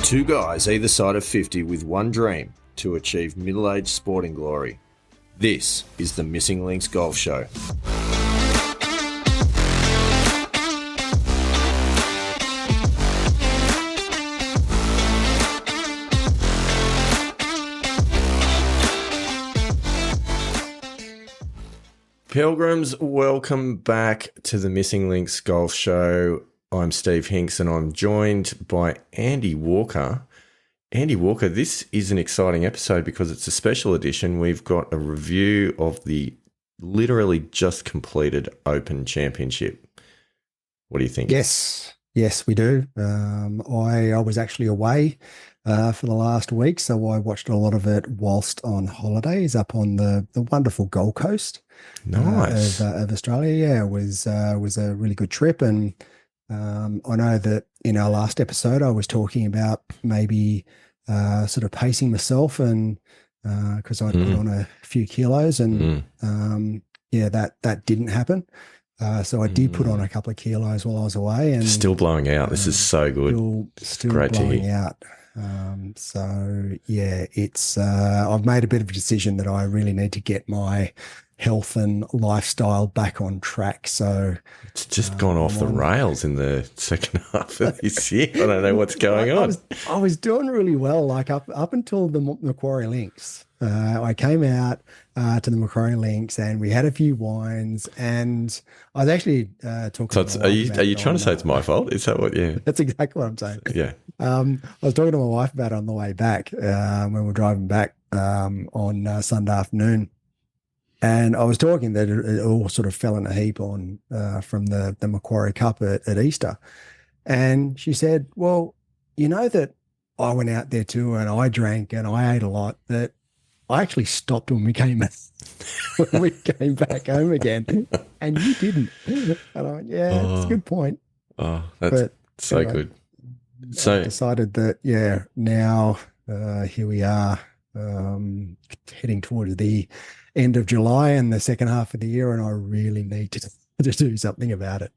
Two guys either side of 50 with one dream to achieve middle-aged sporting glory. This is the Missing Links Golf Show. Pilgrims, welcome back to the Missing Links Golf Show. I'm Steve Hinks and I'm joined by Andy Walker. Andy Walker, this is an exciting episode because it's a special edition. We've got a review of the literally just completed Open Championship. What do you think? Yes, we do. I was actually away for the last week, so I watched a lot of it whilst on holidays up on the wonderful Gold Coast. Nice. Of Australia. Yeah, it was a really good trip, and I know that in our last episode I was talking about maybe sort of pacing myself, and because I'd put on a few kilos, and that didn't happen. So I did put on a couple of kilos while I was away, and still blowing out. This is so good. Still great blowing to hear. out. So yeah, it's I've made a bit of a decision that I really need to get my health and lifestyle back on track. So it's just gone off the rails in the second half of this year. I don't know what's going on. I was doing really well, like up until the Macquarie Links. I came out to the Macquarie Links and we had a few wines, and I was actually talking. So are you trying to say it's my fault? Is that what? Yeah, that's exactly what I'm saying. Yeah. I was talking to my wife about it on the way back when we were driving back on Sunday afternoon. And I was talking that it all sort of fell in a heap on from the Macquarie Cup at Easter. And she said, well, you know that I went out there too and I drank and I ate a lot, that I actually stopped when we came back home again. And you didn't. And I went, yeah, that's a good point. Oh, that's so anyway, good. So I decided that, now here we are heading towards the end of July and the second half of the year, and I really need to do something about it.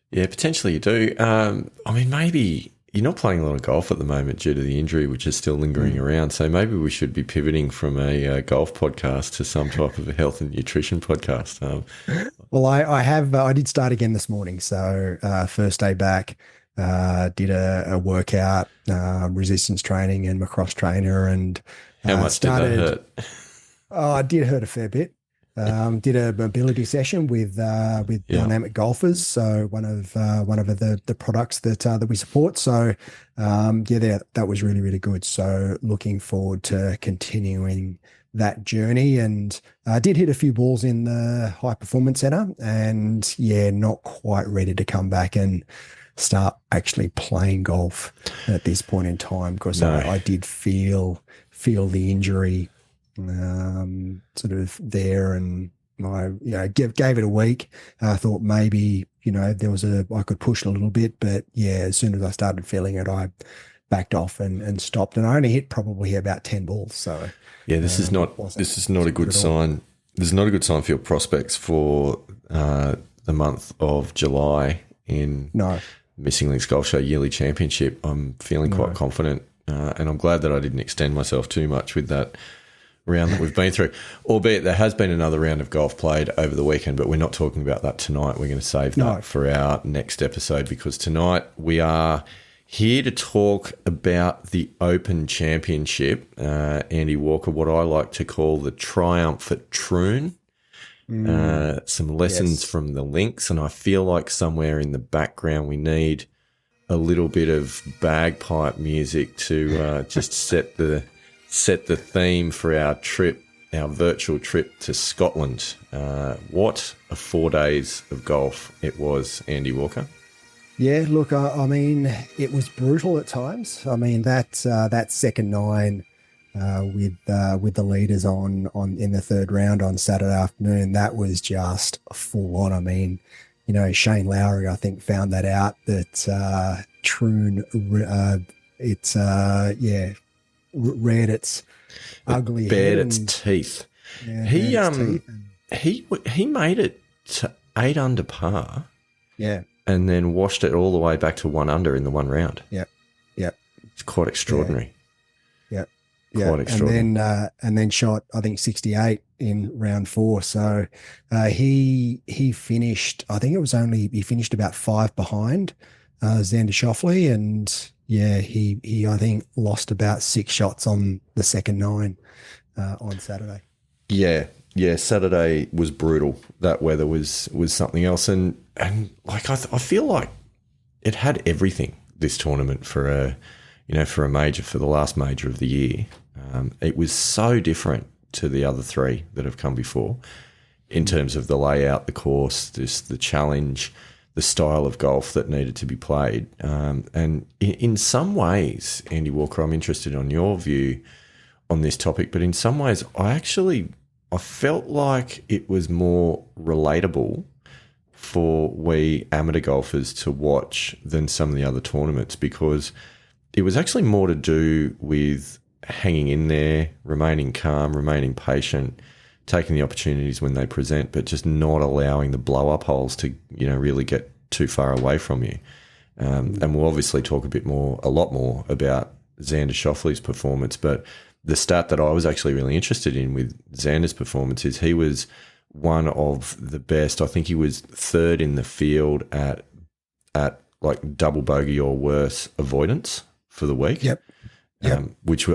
Yeah, potentially you do. I mean, maybe you're not playing a lot of golf at the moment due to the injury, which is still lingering around. So maybe we should be pivoting from a golf podcast to some type of a health and nutrition podcast. Well, I did start again this morning. So first day back, did a workout, resistance training and my cross trainer, and how much did that hurt? Oh, I did hurt a fair bit. Did a mobility session with Dynamic Golfers, so one of the products that we support. So that was really, really good. So looking forward to continuing that journey, and I did hit a few balls in the high performance center, and not quite ready to come back and start actually playing golf at this point in time, because I did feel the injury sort of there, and I gave it a week. I thought maybe I could push a little bit, but as soon as I started feeling it, I backed off and stopped, and I only hit probably about 10 balls. So this is not a good sign. This is not a good sign for your prospects for the month of July in Missing Links Golf Show Yearly Championship. I'm feeling quite confident, and I'm glad that I didn't extend myself too much with that round that we've been through, albeit there has been another round of golf played over the weekend, but we're not talking about that tonight. We're going to save that for our next episode, because tonight we are here to talk about the Open Championship. Andy Walker, what I like to call the triumph at Troon. Some lessons from the links, and I feel like somewhere in the background we need a little bit of bagpipe music to just set the theme for our trip, our virtual trip to Scotland. What a 4 days of golf it was, Andy Walker. Yeah, look, I mean, it was brutal at times. I mean, that second nine with the leaders on in the third round on Saturday afternoon, that was just full on. I mean, Shane Lowry, I think, found that out, that Troon, reared its ugly bared head, its teeth. Yeah, He made it to 8 under par. Yeah. And then washed it all the way back to 1 under in the one round. Yep. It's quite extraordinary. Yeah. Quite extraordinary. And then shot, I think, 68 in round 4. So he finished, I think he finished about 5 behind Xander Schauffele, and he I think lost about 6 shots on the second 9 on Saturday. Yeah, Saturday was brutal. That weather was something else, and like I feel like it had everything, this tournament, for a major, for the last major of the year. It was so different to the other 3 that have come before in terms of the layout, the course, the challenge, the style of golf that needed to be played. And in some ways, Andy Walker, I'm interested on your view on this topic, but in some ways I felt like it was more relatable for we amateur golfers to watch than some of the other tournaments, because it was actually more to do with hanging in there, remaining calm, remaining patient, taking the opportunities when they present, but just not allowing the blow-up holes to, really get too far away from you. And we'll obviously talk a lot more about Xander Schauffele's performance, but the stat that I was actually really interested in with Xander's performance is he was one of the best. I think he was 3rd in the field at like double bogey or worse avoidance for the week. Yep. Which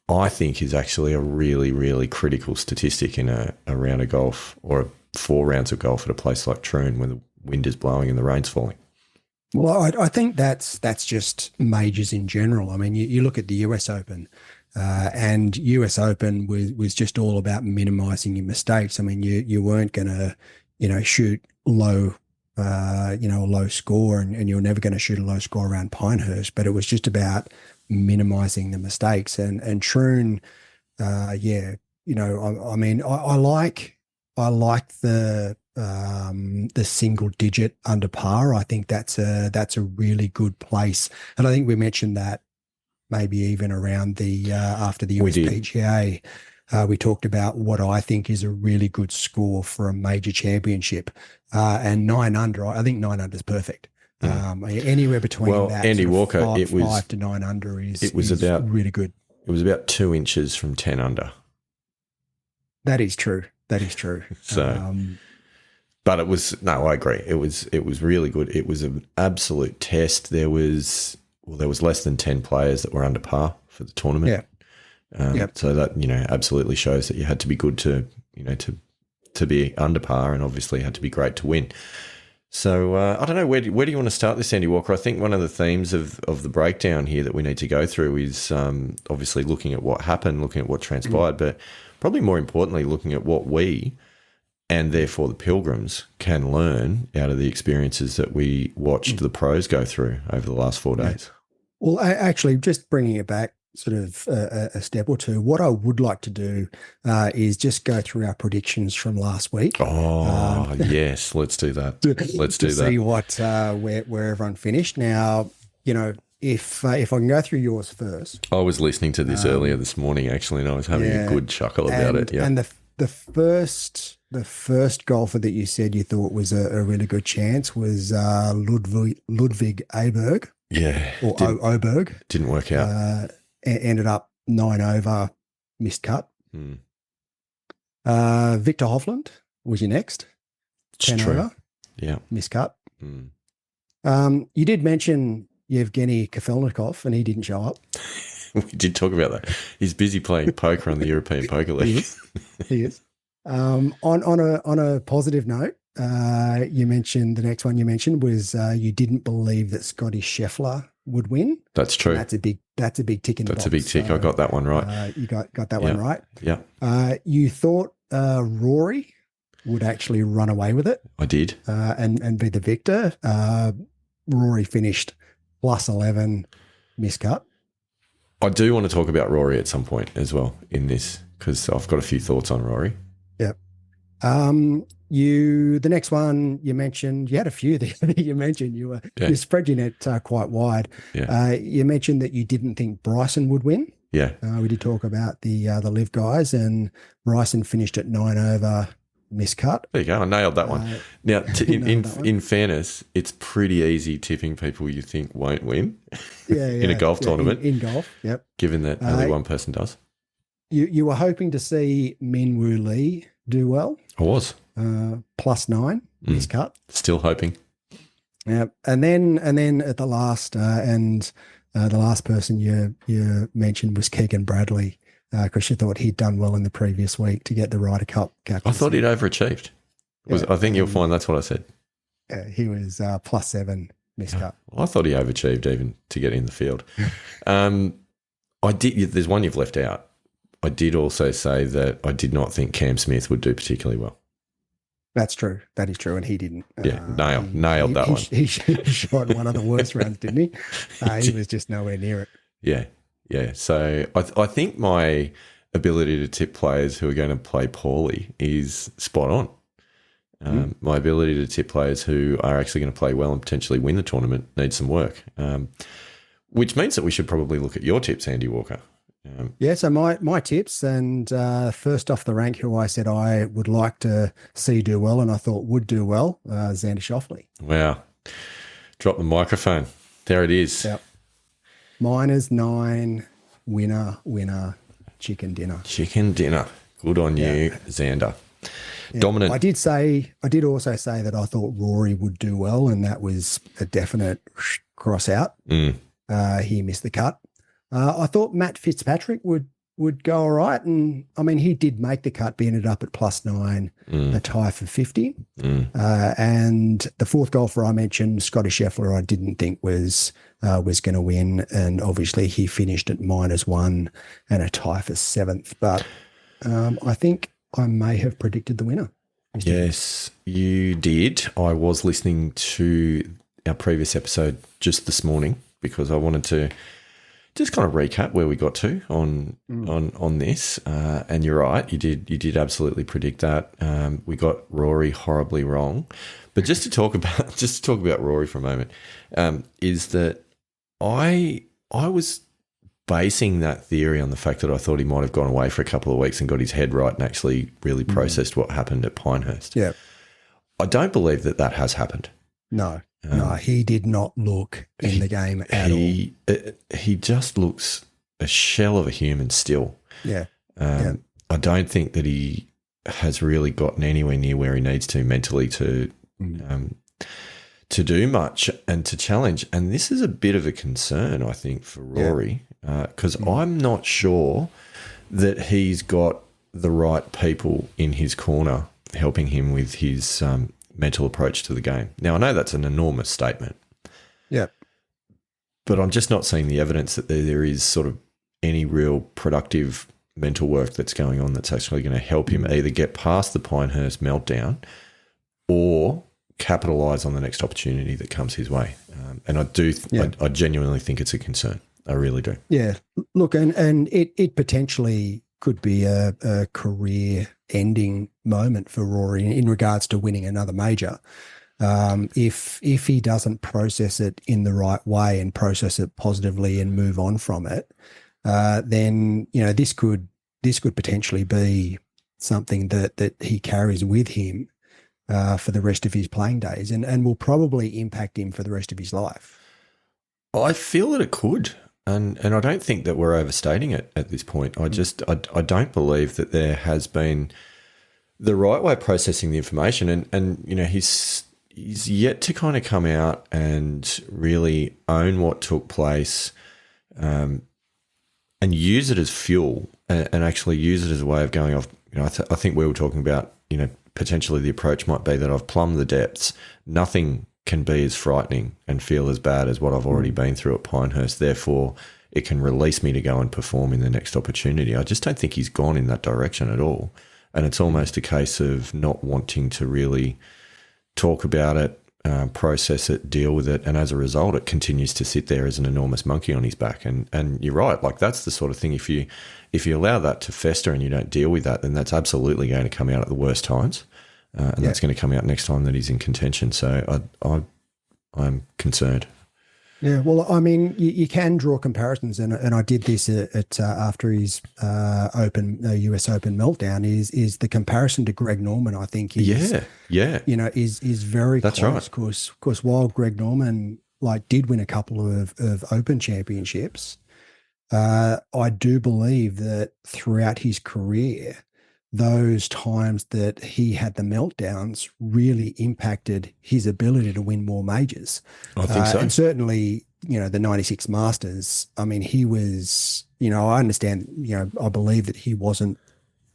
I think is actually a really, really critical statistic in a round of golf, or 4 rounds of golf at a place like Troon when the wind is blowing and the rain's falling. Well, I think that's just majors in general. I mean, you look at the US Open, and US Open was just all about minimizing your mistakes. I mean, you weren't going to, shoot low, a low score, and you're never going to shoot a low score around Pinehurst, but it was just about minimizing the mistakes. And Troon, I mean, I like the single digit under par. I think that's a really good place, and I think we mentioned that maybe even around the after the US PGA. We talked about what I think is a really good score for a major championship, and 9 under. I think 9 under is perfect. Anywhere between that, Andy Walker, 5 to 9 under is about really good. It was about 2 inches from 10 under. That is true. So, but it was, no, I agree. It was really good. It was an absolute test. There was less than 10 players that were under par for the tournament. Yeah. So that, absolutely shows that you had to be good to be under par, and obviously had to be great to win. So I don't know, where do you want to start this, Andy Walker? I think one of the themes of the breakdown here that we need to go through is obviously looking at what happened, looking at what transpired, but probably more importantly, looking at what we, and therefore the Pilgrims, can learn out of the experiences that we watched the pros go through over the last 4 days. Well, actually, just bringing it back sort of a step or two, what I would like to do is just go through our predictions from last week. Yes, let's do that. Let's do that. See what where everyone finished. Now, if I can go through yours first. I was listening to this earlier this morning, actually, and I was having a good chuckle about it. Yeah. And the first golfer that you said you thought was a really good chance was Ludwig Aberg. Yeah. Or Oberg. Didn't work out. Ended up 9 over, missed cut. Victor Hovland was your next. It's 10 true. over. Yeah. Missed cut. You did mention Yevgeny Kafelnikov, and he didn't show up. We did talk about that. He's busy playing poker on the European Poker League. He is. On a positive note, you mentioned, the next one you mentioned was you didn't believe that Scotty Scheffler would win. That's true. That's a big tick in the box. That's a big tick. So, I got that one right. You got that one right. Yeah. You thought Rory would actually run away with it. I did. And be the victor. Rory finished plus 11, miscut. I do want to talk about Rory at some point as well in this, because I've got a few thoughts on Rory. Yep. The next one you mentioned, you had a few that you mentioned. You spread your net quite wide. Yeah. You mentioned that you didn't think Bryson would win. Yeah. We did talk about the Live guys, and Bryson finished at 9 over, miscut. There you go. I nailed that one. Now, in fairness, it's pretty easy tipping people you think won't win in a golf tournament. In golf, yep. Given that only one person does. You were hoping to see Min Woo Lee do well. I was. +9 miscut. Still hoping. Yeah, and then at the last the last person you mentioned was Keegan Bradley, because you thought he'd done well in the previous week to get the Ryder Cup captaincy. I thought he'd overachieved. I think you'll find that's what I said. He was +7 miscut. Well, I thought he overachieved even to get in the field. I did. There's one you've left out. I did also say that I did not think Cam Smith would do particularly well. That's true. That is true, and he didn't. Yeah, nailed that one. He shot one of the worst rounds, didn't he? He was just nowhere near it. Yeah. So I think my ability to tip players who are going to play poorly is spot on. My ability to tip players who are actually going to play well and potentially win the tournament needs some work, which means that we should probably look at your tips, Andy Walker. So my tips, and first off the rank, who I said I would like to see do well and I thought would do well, Xander Schauffele. Wow. Drop the microphone. There it is. Yep. -9, winner, chicken dinner. Chicken dinner. Good on you, Xander. Yeah. Dominant. I did also say that I thought Rory would do well, and that was a definite cross out. He missed the cut. I thought Matt Fitzpatrick would go all right, and I mean he did make the cut, but ended up at +9, a tie for 50. And the fourth golfer I mentioned, Scotty Scheffler, I didn't think was going to win, and obviously he finished at -1 and a tie for 7th. But I think I may have predicted the winner. Yes, you did. I was listening to our previous episode just this morning because I wanted to just kind of recap where we got to on this. And you're right, you did absolutely predict that. We got Rory horribly wrong. But just to talk about Rory for a moment, is that I was basing that theory on the fact that I thought he might have gone away for a couple of weeks and got his head right and actually really processed what happened at Pinehurst. Yeah. I don't believe that has happened. No, he did not look in the game at all. He just looks a shell of a human still. Yeah. I don't think that he has really gotten anywhere near where he needs to mentally to do much and to challenge. And this is a bit of a concern, I think, for Rory, because I'm not sure that he's got the right people in his corner helping him with his mental approach to the game. Now, I know that's an enormous statement. Yeah. But I'm just not seeing the evidence that there is sort of any real productive mental work that's going on that's actually going to help him either get past the Pinehurst meltdown or capitalise on the next opportunity that comes his way. And I genuinely think it's a concern. I really do. Yeah. Look, and it potentially could be a career-ending moment for Rory in regards to winning another major. If he doesn't process it in the right way and process it positively and move on from it, then this could potentially be something that he carries with him for the rest of his playing days and will probably impact him for the rest of his life. I feel that it could. And I don't think that we're overstating it at this point. I don't believe that there has been the right way of processing the information. And he's yet to kind of come out and really own what took place and use it as fuel and actually use it as a way of going off. I think we were talking about, potentially the approach might be that I've plumbed the depths. Nothing can be as frightening and feel as bad as what I've already been through at Pinehurst. Therefore, it can release me to go and perform in the next opportunity. I just don't think he's gone in that direction at all. And it's almost a case of not wanting to really talk about it, process it, deal with it. And as a result, it continues to sit there as an enormous monkey on his back. And you're right. Like that's the sort of thing, if you allow that to fester and you don't deal with that, then that's absolutely going to come out at the worst times. That's going to come out next time that he's in contention. So I'm concerned. Yeah, well, I mean, you can draw comparisons, and I did this at after his US Open meltdown. Is the comparison to Greg Norman? I think is Yeah, yeah, is very that's close. right. Because while Greg Norman like did win a couple of Open championships, I do believe that throughout his career, those times that he had the meltdowns really impacted his ability to win more majors. I think so. And certainly, the 96 Masters, I mean, he was, I understand, I believe that he wasn't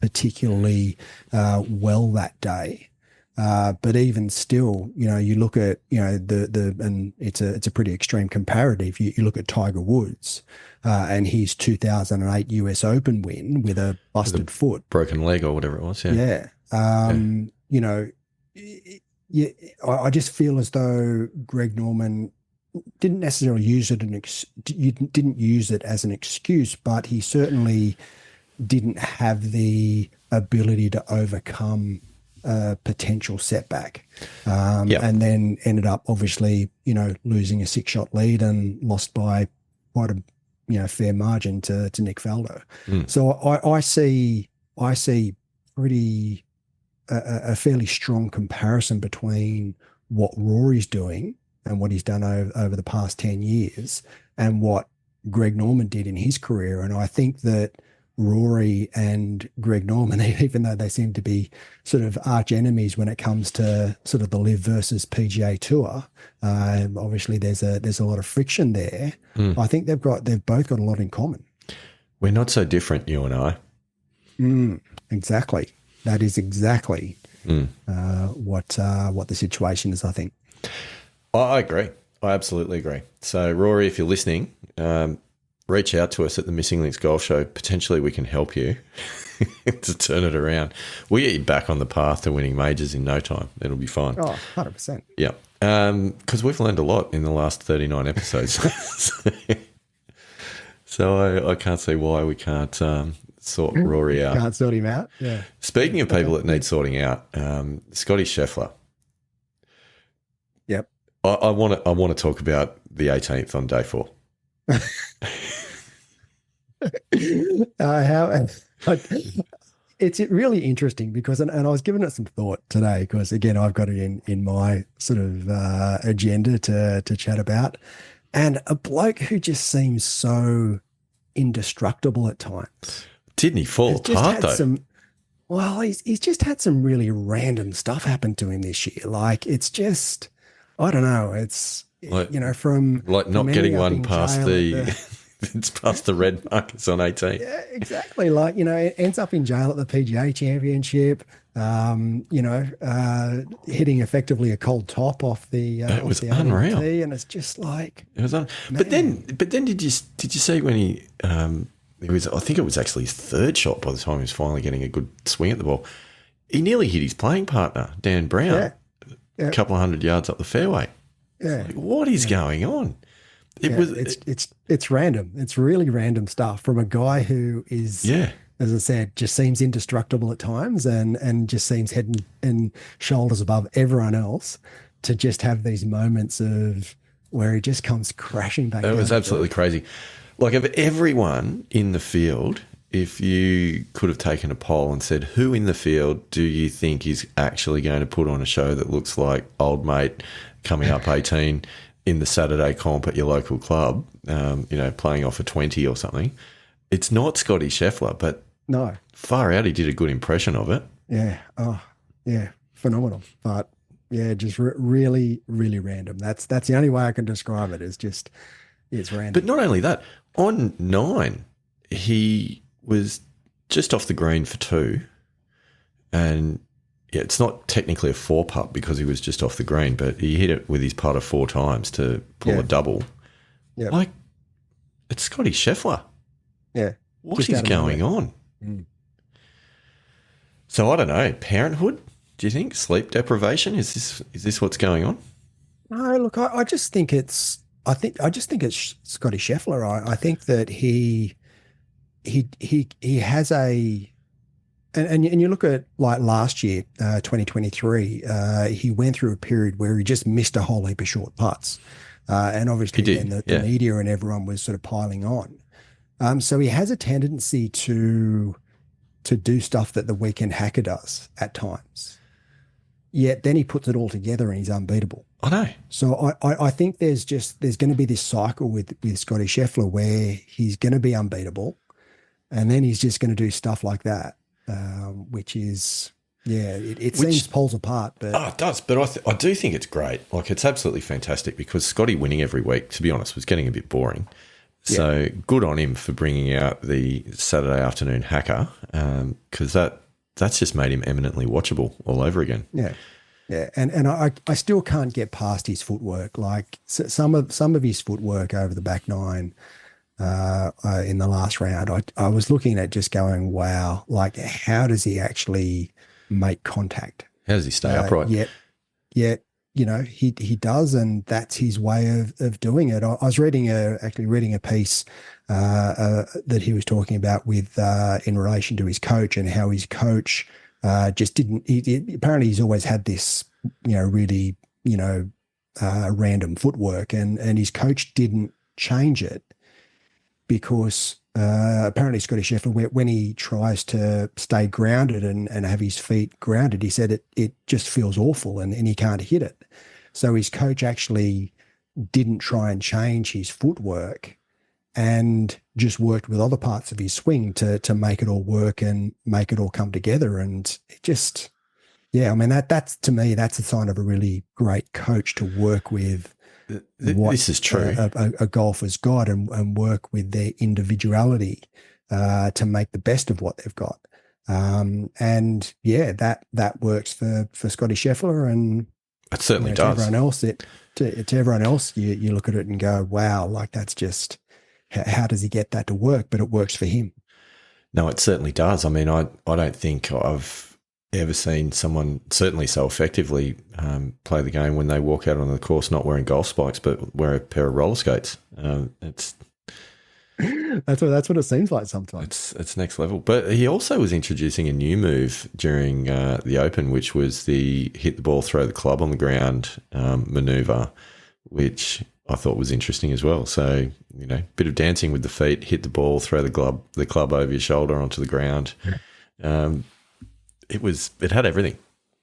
particularly well that day. But even still, you look at, and it's a pretty extreme comparative. You look at Tiger Woods and his 2008 US Open win with a busted foot, Broken leg or whatever it was. Yeah. yeah. Yeah, I just feel as though Greg Norman didn't necessarily use it didn't use it as an excuse, but he certainly didn't have the ability to overcome a potential setback, and then ended up obviously losing a 6-shot lead and lost by quite a fair margin to Nick Faldo. So I see pretty a fairly strong comparison between what Rory's doing and what he's done over the past 10 years and what Greg Norman did in his career. And I think that Rory and Greg Norman, even though they seem to be sort of arch enemies when it comes to sort of the Live versus PGA Tour, obviously there's a lot of friction there. I think they've both got a lot in common. We're not so different, you and I. Exactly. That is exactly what the situation is, I think. I agree. I absolutely agree. So, Rory, if you're listening, reach out to us at the Missing Links Golf Show. Potentially we can help you to turn it around. We'll get you back on the path to winning majors in no time. It'll be fine. Oh, 100%. Yeah. Because we've learned a lot in the last 39 episodes. So I can't see why we can't sort Rory out. Can't sort him out? Yeah. Speaking of people that need sorting out, Scotty Scheffler. Yep. I want to talk about the 18th on day 4. It's really interesting because, and I was giving it some thought today because, again, I've got it in my sort of agenda to chat about, and a bloke who just seems so indestructible at times. Didn't he fall apart though? He's just had some really random stuff happen to him this year. Like, it's just, I don't know. It's from not getting one past it's past the red markers on 18. Yeah, exactly. It ends up in jail at the PGA Championship. Hitting effectively a cold top off the it was unreal, and it's just like it was. But then did you see when he it was, I think it was actually his third shot by the time he was finally getting a good swing at the ball. He nearly hit his playing partner, Dan Brown, a couple of 100 yards up the fairway. Yeah. What is going on? It's random. It's really random stuff from a guy who is, as I said, just seems indestructible at times and just seems head and shoulders above everyone else, to just have these moments of where he just comes crashing back. It was absolutely crazy. Like, of everyone in the field, if you could have taken a poll and said, who in the field do you think is actually going to put on a show that looks like old mate coming up 18 in the Saturday comp at your local club, playing off a 20 or something, it's not Scotty Scheffler, but no, far out, he did a good impression of it. Yeah. Oh, yeah. Phenomenal. But yeah, just really, really random. That's the only way I can describe it, is just, it's random. But not only that, on 9, he was just off the green for 2, and it's not technically a 4-putt because he was just off the green, but he hit it with his putter 4 times to pull a double. Yeah. Like, it's Scotty Scheffler. Yeah. What is going on? So I don't know. Parenthood? Do you think sleep deprivation? Is this what's going on? No, look, I just think it's Scotty Scheffler. I think that he has a, and you look at like last year, 2023, he went through a period where he just missed a whole heap of short putts. And obviously He then did, the media and everyone was sort of piling on. So he has a tendency to do stuff that the weekend hacker does at times. Yet then he puts it all together and he's unbeatable. I know. So I think there's going to be this cycle with Scotty Scheffler where he's going to be unbeatable, and then he's just going to do stuff like that, which is it seems poles apart. But it does. But I do think it's great. Like, it's absolutely fantastic because Scotty winning every week, to be honest, was getting a bit boring. So good on him for bringing out the Saturday afternoon hacker, because that's just made him eminently watchable all over again. Yeah. Yeah, and I still can't get past his footwork. Like some of his footwork over the back nine in the last round, I was looking at just going, wow, like how does he actually make contact? How does he stay upright? Yet he does, and that's his way of doing it. I was reading a piece that he was talking about with in relation to his coach and how his coach just didn't. Apparently, he's always had this, really, random footwork, and his coach didn't change it because apparently Scotty Scheffler, when he tries to stay grounded and have his feet grounded, he said it just feels awful and he can't hit it. So his coach actually didn't try and change his footwork and just worked with other parts of his swing to make it all work and make it all come together. And it just, I mean, that's to me, that's a sign of a really great coach to work with. This is true. A golfer's got and work with their individuality to make the best of what they've got. That works for Scotty Scheffler, and it certainly does. To everyone else, you look at it and go, wow, like that's just, how does he get that to work? But it works for him. No, it certainly does. I mean, I don't think I've ever seen someone certainly so effectively play the game when they walk out on the course not wearing golf spikes but wear a pair of roller skates. It's that's what it seems like sometimes. It's next level. But he also was introducing a new move during the Open, which was the hit the ball, throw the club on the ground maneuver, which I thought was interesting as well. So, bit of dancing with the feet, hit the ball, throw the club over your shoulder onto the ground. It had everything.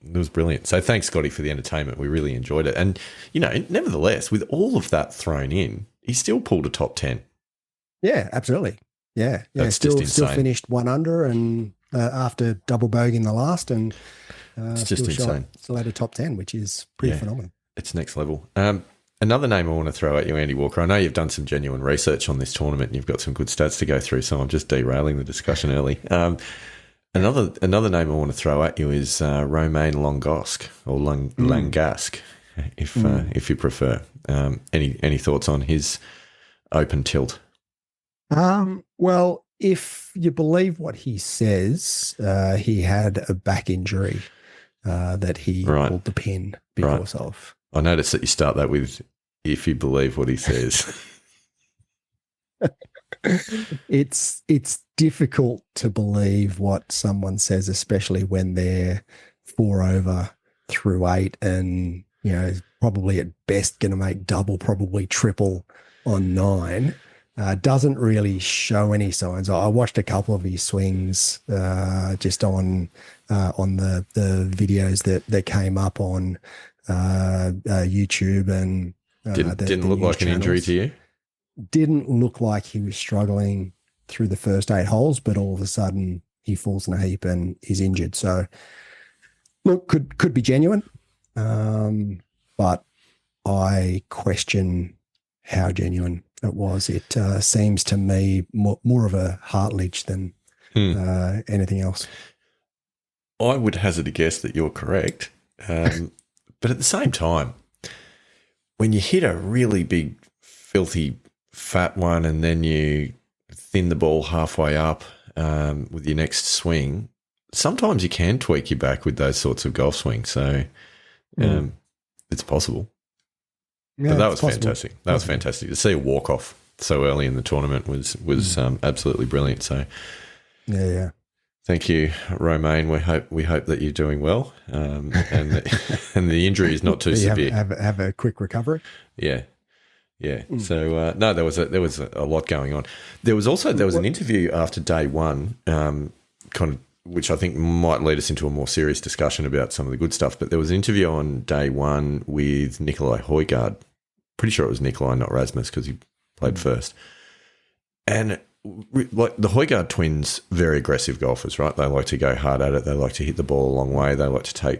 It was brilliant. So thanks, Scotty, for the entertainment. We really enjoyed it. And, nevertheless, with all of that thrown in, he still pulled a top 10. Yeah, absolutely. Yeah. That's still finished 1 under and after double bogey in the last, and it's just insane. Still had a top 10, which is pretty phenomenal. It's next level. Another name I want to throw at you, Andy Walker. I know you've done some genuine research on this tournament and you've got some good stats to go through, so I'm just derailing the discussion early. Another name I want to throw at you is Romain Langasque, or Langasque, if you prefer. Any thoughts on his Open tilt? Well, if you believe what he says, he had a back injury that he pulled the pin because of. I noticed that you start that with, if you believe what he says. It's difficult to believe what someone says, especially when they're 4 over through 8 and, probably at best going to make double, probably triple on 9. Doesn't really show any signs. I watched a couple of his swings just on the videos that came up on YouTube, and didn't look like an injury to you. Didn't look like he was struggling through the first 8 holes, but all of a sudden he falls in a heap and is injured. So, look, could be genuine, but I question how genuine it was. It seems to me more of a heartledge than anything else. I would hazard a guess that you're correct, but at the same time, when you hit a really big, filthy, fat one and then you thin the ball halfway up with your next swing, sometimes you can tweak your back with those sorts of golf swings. So it's possible. Yeah, but that was fantastic. That was fantastic. To see a walk-off so early in the tournament was absolutely brilliant. So yeah. Thank you, Romain. We hope that you're doing well, and the injury is not too severe. Have a quick recovery. Yeah. Yeah. So no, there was a lot going on. There was an interview after day one, kind of, which I think might lead us into a more serious discussion about some of the good stuff. But there was an interview on day one with Nikolai Højgaard. Pretty sure it was Nikolai, not Rasmus, because he played first. And like the Højgaard twins, very aggressive golfers, right? They like to go hard at it. They like to hit the ball a long way. They like to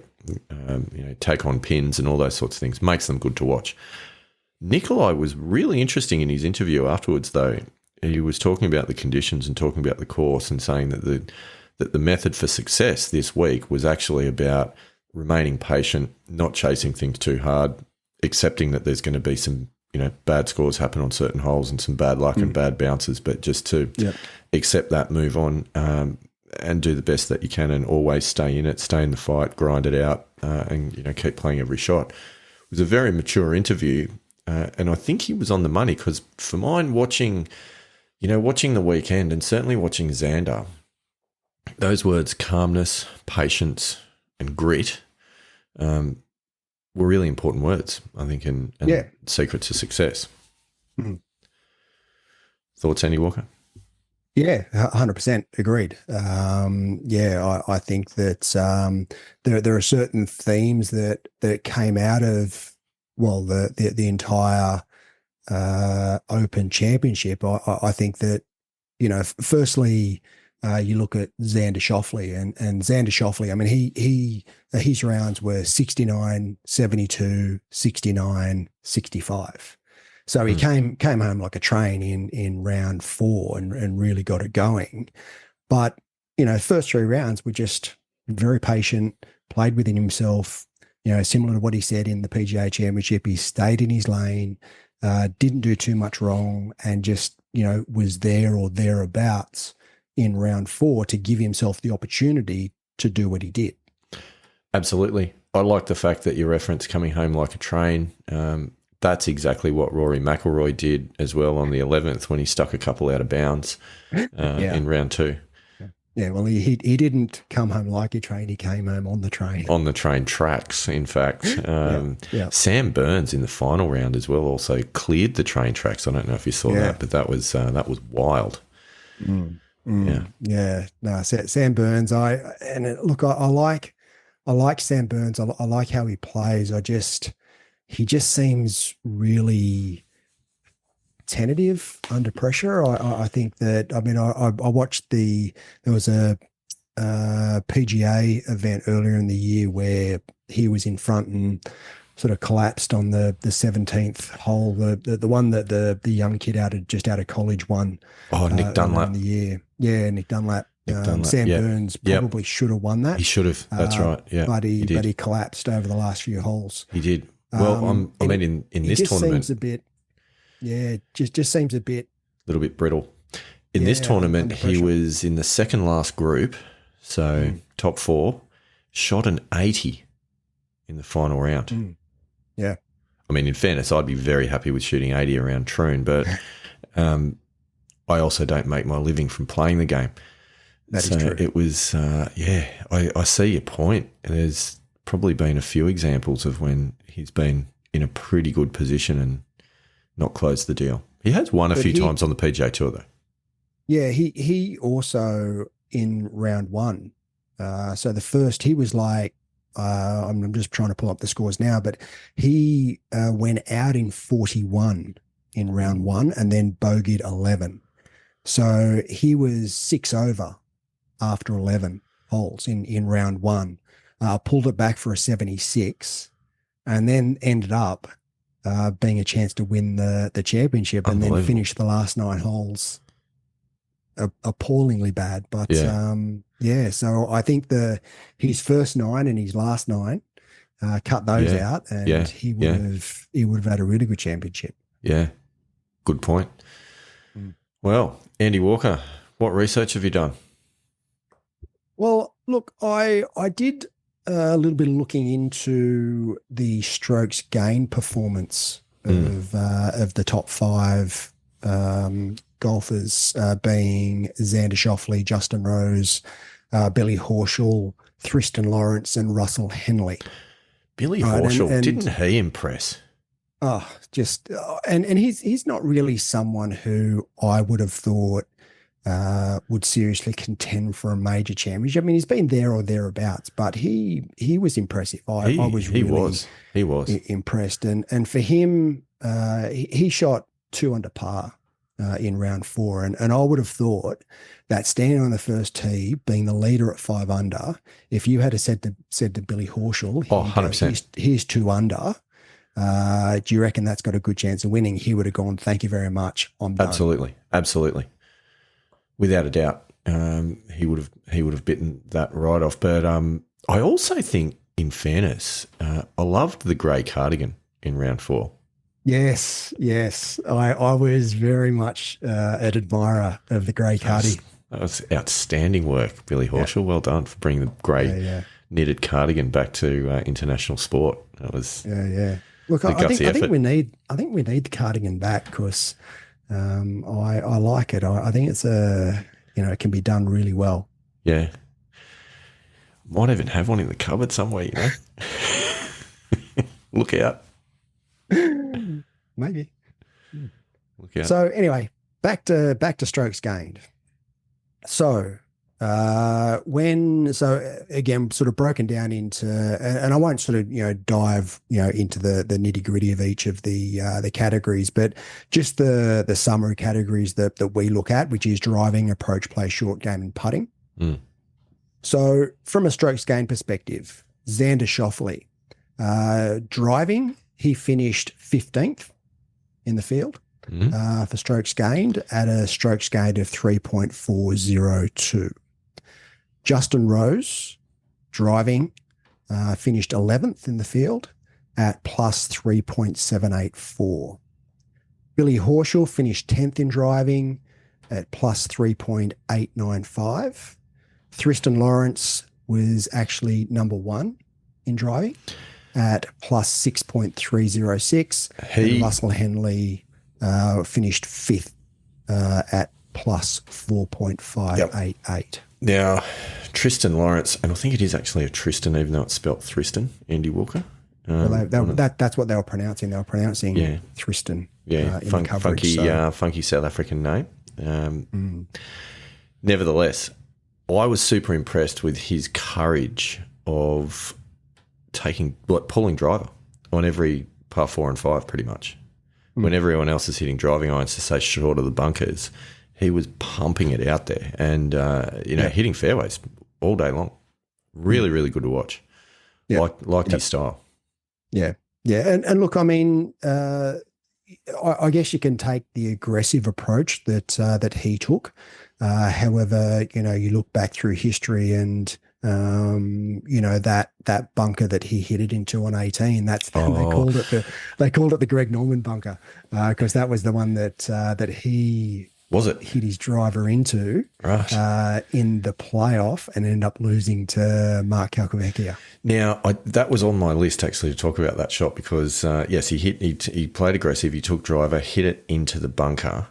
take on pins and all those sorts of things. Makes them good to watch. Nikolai was really interesting in his interview afterwards, though. He was talking about the conditions and talking about the course and saying that the method for success this week was actually about remaining patient, not chasing things too hard, accepting that there's going to be some, bad scores happen on certain holes and some bad luck and bad bounces, but just to accept that, move on, and do the best that you can and always stay in it, stay in the fight, grind it out, and, keep playing every shot. It was a very mature interview. And I think he was on the money because for mine, watching the weekend and certainly watching Xander, those words calmness, patience and grit were really important words, I think, and secret to success. Mm-hmm. Thoughts, Andy Walker? Yeah, 100% agreed. I think that there are certain themes that came out of the entire Open Championship. I think that, firstly, you look at Xander Schauffele and Xander Schauffele. I mean, his rounds were 69, 72, 69, 65. So he came home like a train in round 4 and really got it going. But, first 3 rounds were just very patient, played within himself. Similar to what he said in the PGA Championship, he stayed in his lane, didn't do too much wrong, and just, was there or thereabouts in round 4 to give himself the opportunity to do what he did. Absolutely. I like the fact that you referenced coming home like a train. That's exactly what Rory McIlroy did as well on the 11th when he stuck a couple out of bounds in round 2. Yeah, well, he didn't come home like a train. He came home on the train. On the train tracks, in fact. Sam Burns in the final round as well also cleared the train tracks. I don't know if you saw that, but that was wild. Yeah. No, Sam Burns. I like Sam Burns. I like how he plays. He just seems really tentative under pressure. I think that, I watched there was a PGA event earlier in the year where he was in front and sort of collapsed on the 17th hole, the one that the young kid out of college won. Oh, Nick Dunlap. In the year. Yeah, Nick Dunlap. Sam Burns probably should have won that. He should have. That's right. Yeah, but he collapsed over the last few holes. He did. Well, in this tournament, seems a bit. Yeah, just seems a bit. A little bit brittle. In this tournament, he was in the second last group, so top 4, shot an 80 in the final round. Yeah. In fairness, I'd be very happy with shooting 80 around Troon, but I also don't make my living from playing the game. That is true. It was, I see your point. There's probably been a few examples of when he's been in a pretty good position and not closed the deal. He has won a few times on the PGA Tour, though. Yeah, he also in round 1. So the first, he was like, I'm just trying to pull up the scores now, but he went out in 41 in round 1 and then bogeyed 11. So he was 6 over after 11 holes in round 1, pulled it back for a 76 and then ended up being a chance to win the championship and then finish the last 9 holes appallingly bad. But so I think his first 9 and his last 9 cut those out, and he would have had a really good championship. Yeah, good point. Well, Andy Walker, what research have you done? Well, look, I did a little bit of looking into the strokes gain performance of the top 5 golfers, being Xander Schauffele, Justin Rose, Billy Horschel, Tristan Lawrence, and Russell Henley. Billy Horschel, didn't he impress? And he's not really someone who I would have thought would seriously contend for a major championship. I mean, he's been there or thereabouts, but he was impressive. I was really he was impressed, and for him, he shot 2 under par in round 4, and I would have thought that standing on the first tee, being the leader at 5 under, if you had said to Billy Horschel, 100%, here's 2 under. Do you reckon that's got a good chance of winning? He would have gone, thank you very much, I'm done. Absolutely. Without a doubt, he would have bitten that right off. But I also think, in fairness, I loved the grey cardigan in round 4. Yes. I was very much an admirer of the grey cardi. That was outstanding work, Billy Horschel. Yeah. Well done for bringing the grey knitted cardigan back to international sport. That was Look, I think we need the cardigan back because. I like it. I think it's it can be done really well. Yeah. Might even have one in the cupboard somewhere, Look out. Maybe. Look out. So anyway, back to strokes gained. So again, sort of broken down into, and I won't sort of dive into the nitty gritty of each of the categories, but just the summary categories that we look at, which is driving, approach play, short game, and putting. So from a strokes gained perspective, Xander Schauffele, driving, he finished 15th in the field. For strokes gained at a strokes gained of 3.402. Justin Rose, driving, finished 11th in the field at plus 3.784. Billy Horschel finished 10th in driving at plus 3.895. Tristan Lawrence was actually number 1 in driving at plus 6.306. And Russell Henley finished 5th at plus 4.588. Yep. Now, Tristan Lawrence, and I think it is actually a Tristan, even though it's spelt Thriston, Andy Walker. That's what they were pronouncing. They were pronouncing Thriston. Yeah, in the coverage, funky South African name. Nevertheless, I was super impressed with his courage of pulling driver on every par 4 and 5 pretty much. When everyone else is hitting driving irons to say short of the bunkers, he was pumping it out there and, hitting fairways all day long. Really, really good to watch. Liked his style. Yeah. Yeah. And look, I mean, I guess you can take the aggressive approach that he took. However, you look back through history and, that bunker that he hit it into on 18, they called it the Greg Norman bunker because that was the one that he hit his driver into in the playoff and ended up losing to Mark Calcavecchia. Now, that was on my list actually to talk about that shot because he played aggressive, he took driver, hit it into the bunker,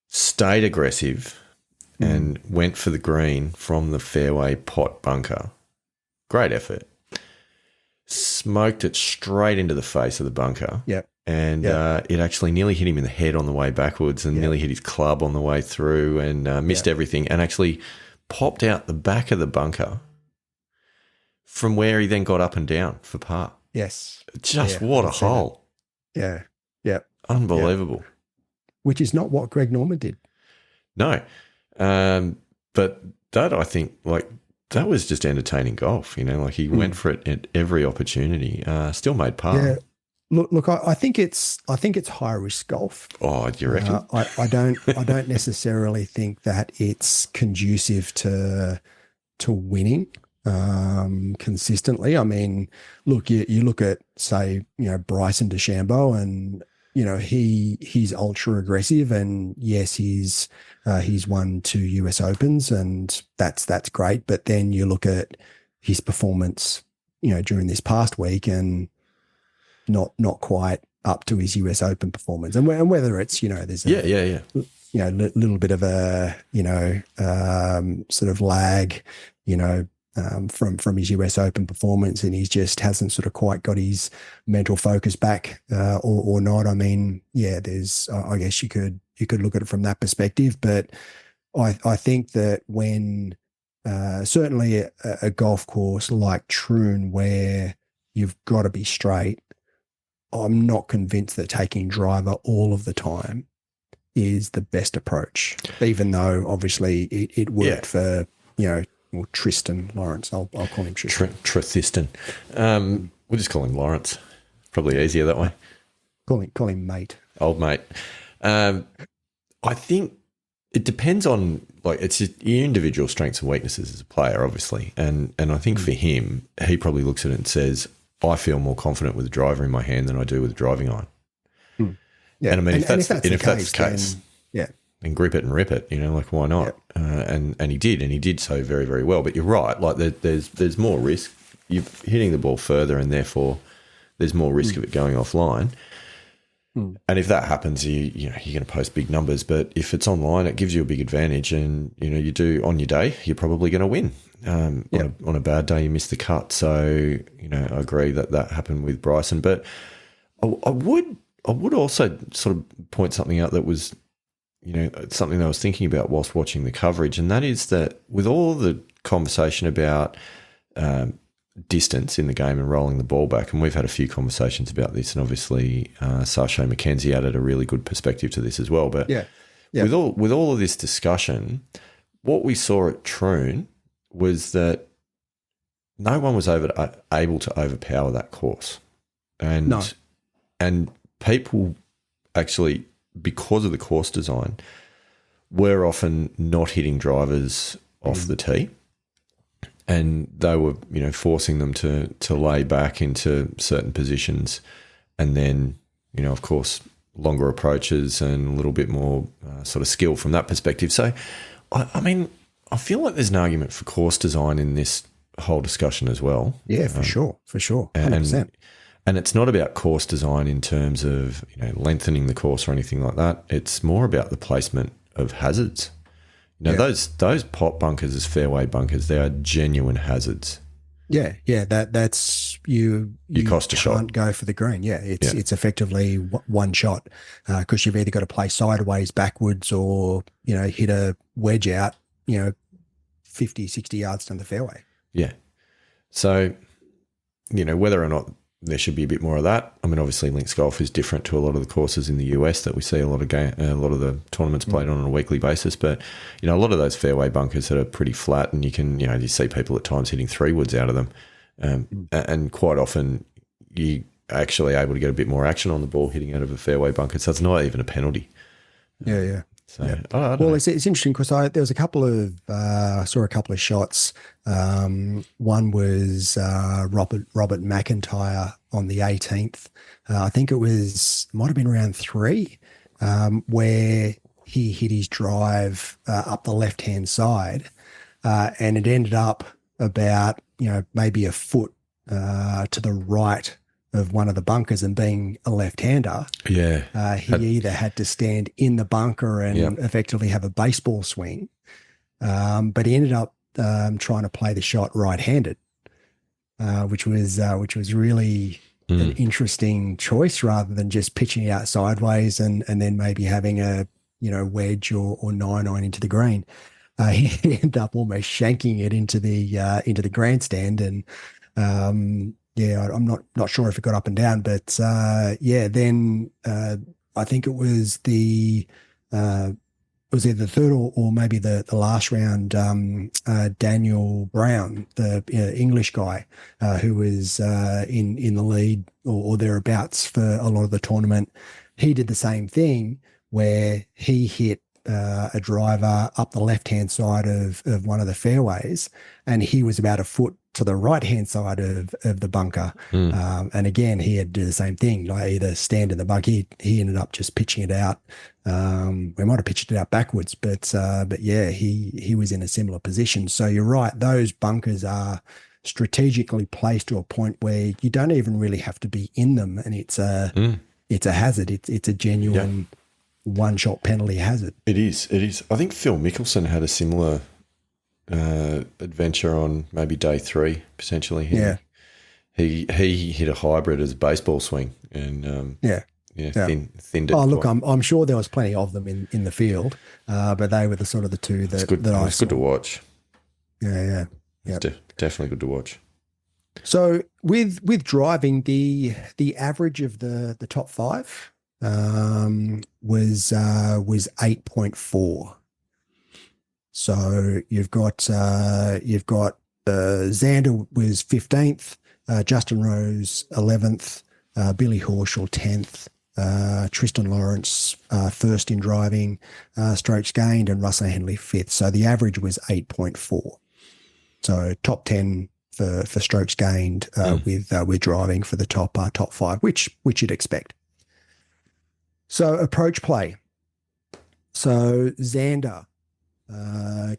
stayed aggressive and went for the green from the fairway pot bunker. Great effort. Smoked it straight into the face of the bunker. Yep. And it actually nearly hit him in the head on the way backwards and nearly hit his club on the way through and missed everything and actually popped out the back of the bunker from where he then got up and down for par. Yes. Just what a hole. Yeah. Yeah. Unbelievable. Yeah. Which is not what Greg Norman did. No. But that, I think, that was just entertaining golf, he went for it at every opportunity, still made par. Yeah. Look, I think it's high risk golf. Oh, do you reckon? I don't necessarily think that it's conducive to winning consistently. I mean, look, you look at say, Bryson DeChambeau and he's ultra aggressive and yes, he's won 2 US Opens and that's great. But then you look at his performance, during this past week and not quite up to his US Open performance. And whether it's, there's a little bit of a, sort of lag, from his US Open performance, and he just hasn't sort of quite got his mental focus back, or not. I mean, yeah, I guess you could look at it from that perspective, but I think that when certainly a golf course like Troon, where you've got to be straight, I'm not convinced that taking driver all of the time is the best approach, even though obviously it worked for, well, Tristan Lawrence. I'll call him Tristan. Tristan. We'll just call him Lawrence. Probably easier that way. Call him mate. Old mate. I think it depends on, like, it's your individual strengths and weaknesses as a player, obviously. And I think for him, he probably looks at it and says, I feel more confident with the driver in my hand than I do with the driving iron. Yeah. And I mean, if that's the case, then, then grip it and rip it, like, why not? And he did so very, very well. But you're right, like there's more risk. You're hitting the ball further, and therefore there's more risk of it going offline. And if that happens, you're going to post big numbers. But if it's online, it gives you a big advantage. And, you do on your day, you're probably going to win. On a bad day, you miss the cut. So, I agree that happened with Bryson. But I would also sort of point something out that was, something that I was thinking about whilst watching the coverage. And that is that with all the conversation about distance in the game and rolling the ball back, and we've had a few conversations about this, and obviously Sarshay McKenzie added a really good perspective to this as well. But with all of this discussion, what we saw at Troon was that no one was able to overpower that course, and people actually, because of the course design, were often not hitting drivers off the tee. And they were, forcing them to lay back into certain positions, and then, of course, longer approaches and a little bit more sort of skill from that perspective. So, I mean, I feel like there's an argument for course design in this whole discussion as well. Yeah, for sure, 100%. And it's not about course design in terms of lengthening the course or anything like that. It's more about the placement of hazards. Those pot bunkers as fairway bunkers, they are genuine hazards. Yeah, that's you cost a shot. Can't go for the green. Yeah, it's effectively one shot, because you've either got to play sideways, backwards, or hit a wedge out 50, 60 yards down the fairway. Yeah. So, whether or not there should be a bit more of that. I mean, obviously, links golf is different to a lot of the courses in the US that we see a lot of the tournaments played on a weekly basis. But a lot of those fairway bunkers that are pretty flat, and you can you see people at times hitting 3 woods out of them, and quite often you actually able to get a bit more action on the ball hitting out of a fairway bunker. So it's not even a penalty. Yeah. So, I don't know. Well, it's interesting because there was a couple of I saw a couple of shots. One was Robert McIntyre on the 18th. I think might have been round 3, where he hit his drive up the left hand side, and it ended up about maybe a foot to the right of one of the bunkers, and being a left-hander, he either had to stand in the bunker and effectively have a baseball swing, but he ended up trying to play the shot right-handed, which was really an interesting choice, rather than just pitching it out sideways and then maybe having a wedge or 9-iron into the green. He ended up almost shanking it into the grandstand, and I'm not sure if it got up and down, but then I think it was either the third or maybe the last round. Daniel Brown, the English guy, who was in the lead or thereabouts for a lot of the tournament, he did the same thing, where he hit a driver up the left-hand side of one of the fairways, and he was about a foot to the right-hand side of the bunker. And again, he had to do the same thing, like either stand in the bunker. He ended up just pitching it out. We might have pitched it out backwards, but yeah, he was in a similar position. So you're right, those bunkers are strategically placed to a point where you don't even really have to be in them, and it's a hazard. It's a genuine one-shot penalty hazard. It is. I think Phil Mickelson had a similar adventure on maybe day 3 potentially. Yeah. He hit a hybrid as a baseball swing and thinned it. Oh, look, I'm sure there was plenty of them in the field, but they were the sort of the two that I saw. Good to watch. Yeah. It's definitely good to watch. So with driving, the average of the top 5 was 8.4. So you've got Xander was 15th, Justin Rose 11th, Billy Horschel 10th, Tristan Lawrence first in driving, strokes gained, and Russell Henley 5th. So the average was 8.4. So top 10 for strokes gained with driving for the top 5, which you'd expect. So approach play. So Xander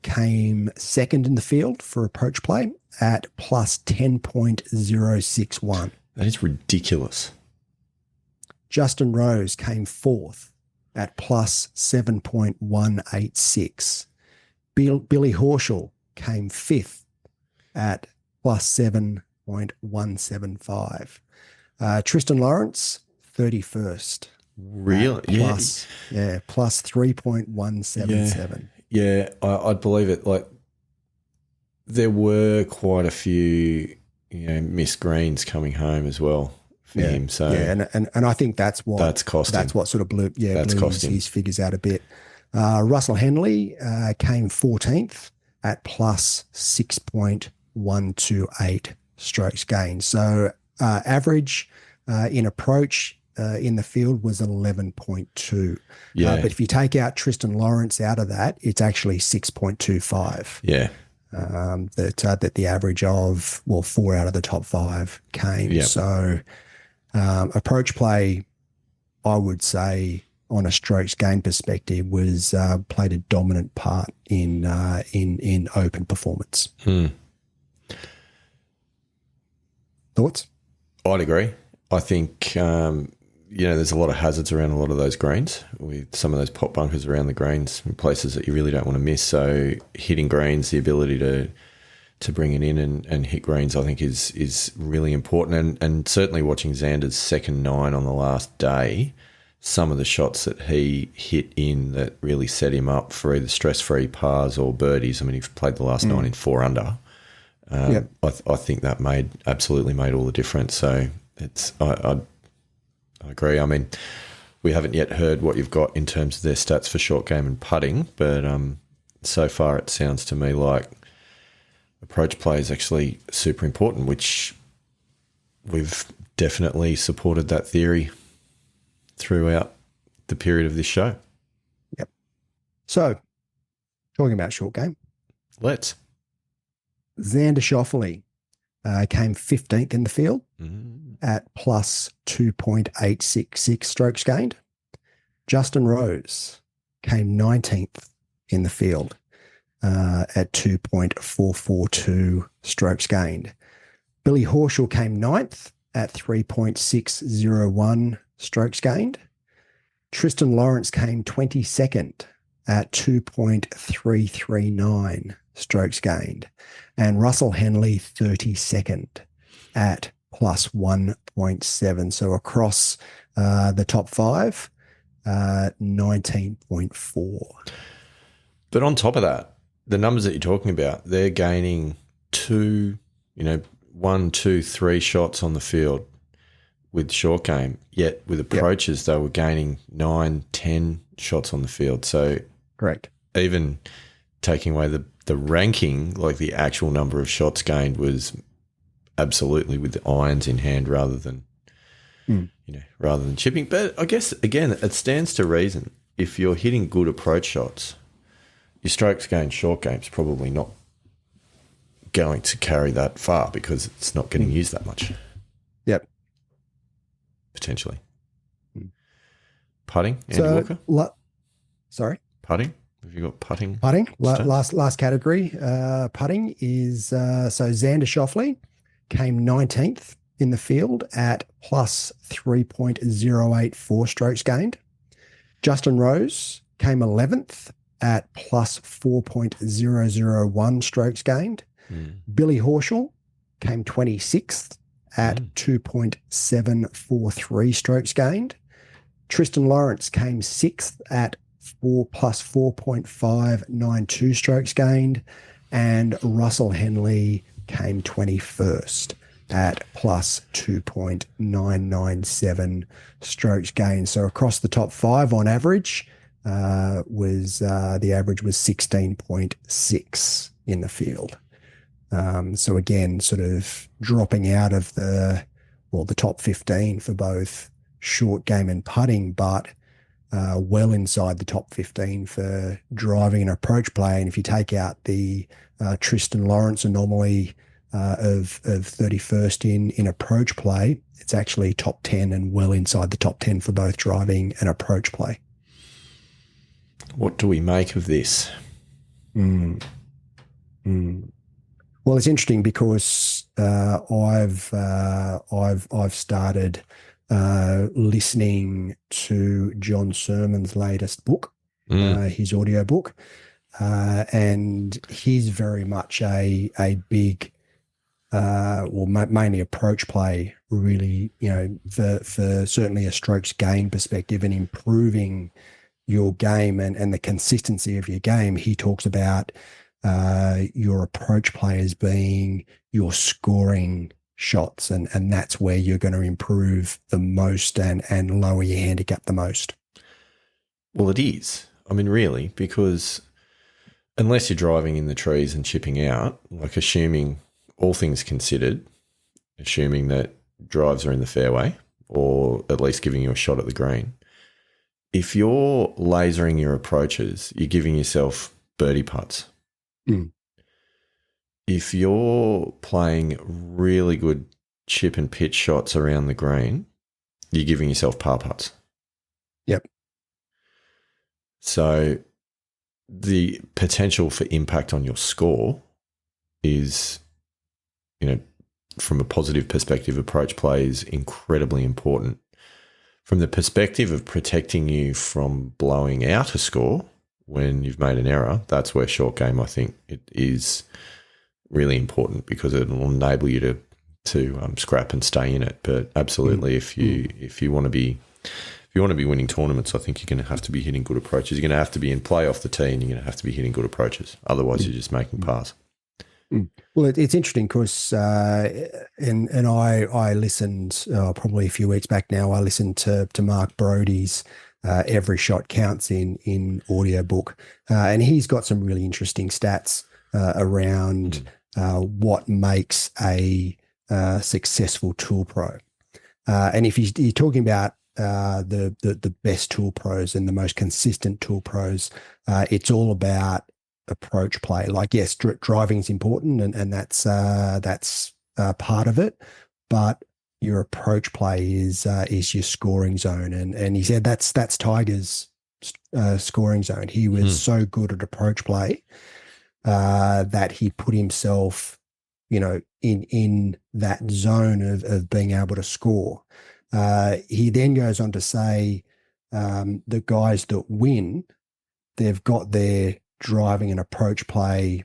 came second in the field for approach play at plus 10.061. That is ridiculous. Justin Rose came fourth at plus 7.186. Billy Horschel came fifth at plus 7.175. Tristan Lawrence, 31st. Really? Plus 3.177. Yeah, I'd believe it. Like, there were quite a few, missed greens coming home as well for him. So and I think that's what costing. That's what sort of blew his figures out a bit. Russell Henley came 14th at plus 6.128 strokes gained. So average in approach in the field was 11.2. Yeah. But if you take out Tristan Lawrence out of that, it's actually 6.25. Yeah. That the average of 4 out of the top 5 came. Yep. So approach play, I would say, on a strokes gain perspective, was played a dominant part in open performance. Thoughts? I'd agree. I think there's a lot of hazards around a lot of those greens, with some of those pot bunkers around the greens in places that you really don't want to miss. So hitting greens, the ability to bring it in and hit greens, I think is really important. And certainly watching Xander's second 9 on the last day, some of the shots that he hit in that really set him up for either stress-free pars or birdies. I mean, he played the last 9 in 4 under. I think that absolutely made all the difference. So I agree. I mean, we haven't yet heard what you've got in terms of their stats for short game and putting, but so far it sounds to me like approach play is actually super important, which we've definitely supported that theory throughout the period of this show. Yep. So, talking about short game. Let's. Xander Schauffele came 15th in the field at plus 2.866 strokes gained. Justin Rose came 19th in the field at 2.442 strokes gained. Billy Horschel came 9th at 3.601 strokes gained. Tristan Lawrence came 22nd at 2.339 strokes gained. And Russell Henley 32nd at plus 1.7. So across the top 5, 19.4. But on top of that, the numbers that you're talking about, they're gaining 1, 2, 3 shots on the field with short game, yet with approaches, they were gaining 9, 10 shots on the field. So correct. Even taking away the ranking, like the actual number of shots gained was absolutely with the irons in hand rather than chipping. But I guess, again, it stands to reason. If you're hitting good approach shots, your strokes gained short game's probably not going to carry that far because it's not getting used that much. Yep. Potentially. Putting, Andy Walker? Sorry? Putting? Have you got putting? Putting. Last category. Putting is so Xander Schauffele came 19th in the field at plus 3.084 strokes gained. Justin Rose came 11th at plus 4.001 strokes gained. Billy Horschel came 26th at 2.743 strokes gained. Tristan Lawrence came 6th at plus 4.592 strokes gained. And Russell Henley came 21st at plus 2.997 strokes gained. So across the top five on average, the average was 16.6 in the field. So again, sort of dropping out of the top 15 for both short game and putting, but well inside the top 15 for driving and approach play. And if you take out the Tristan Lawrence anomaly of 31st in approach play, it's actually top 10 and well inside the top 10 for both driving and approach play. What do we make of this? Well, it's interesting because I've started listening to John Sermon's latest book, his audio book, and he's very much a big, mainly approach play, really, for certainly a strokes gain perspective and improving your game and the consistency of your game. He talks about your approach play as being your scoring shots, and that's where you're going to improve the most and lower your handicap the most. Well, it is. I mean, really, because unless you're driving in the trees and chipping out, like assuming all things considered, assuming that drives are in the fairway or at least giving you a shot at the green, if you're lasering your approaches, you're giving yourself birdie putts. If you're playing really good chip and pitch shots around the green, you're giving yourself par putts. Yep. So the potential for impact on your score is, from a positive perspective, approach play is incredibly important. From the perspective of protecting you from blowing out a score when you've made an error, that's where short game, I think, it is really important, because it will enable you to scrap and stay in it. But absolutely, if you want to be winning tournaments, I think you're going to have to be hitting good approaches. You're going to have to be in play off the tee, and you're going to have to be hitting good approaches. Otherwise, you're just making pars. Well, it's interesting because, and I listened probably a few weeks back now. I listened to Mark Brody's Every Shot Counts in audiobook, and he's got some really interesting stats around what makes a successful tool pro. And if you're talking about the best tool pros and the most consistent tool pros, it's all about approach play. Like, yes, driving is important, and that's part of it, but your approach play is your scoring zone. And he said that's Tiger's scoring zone. He was so good at approach play that he put himself, in that zone of being able to score. He then goes on to say the guys that win, they've got their driving and approach play,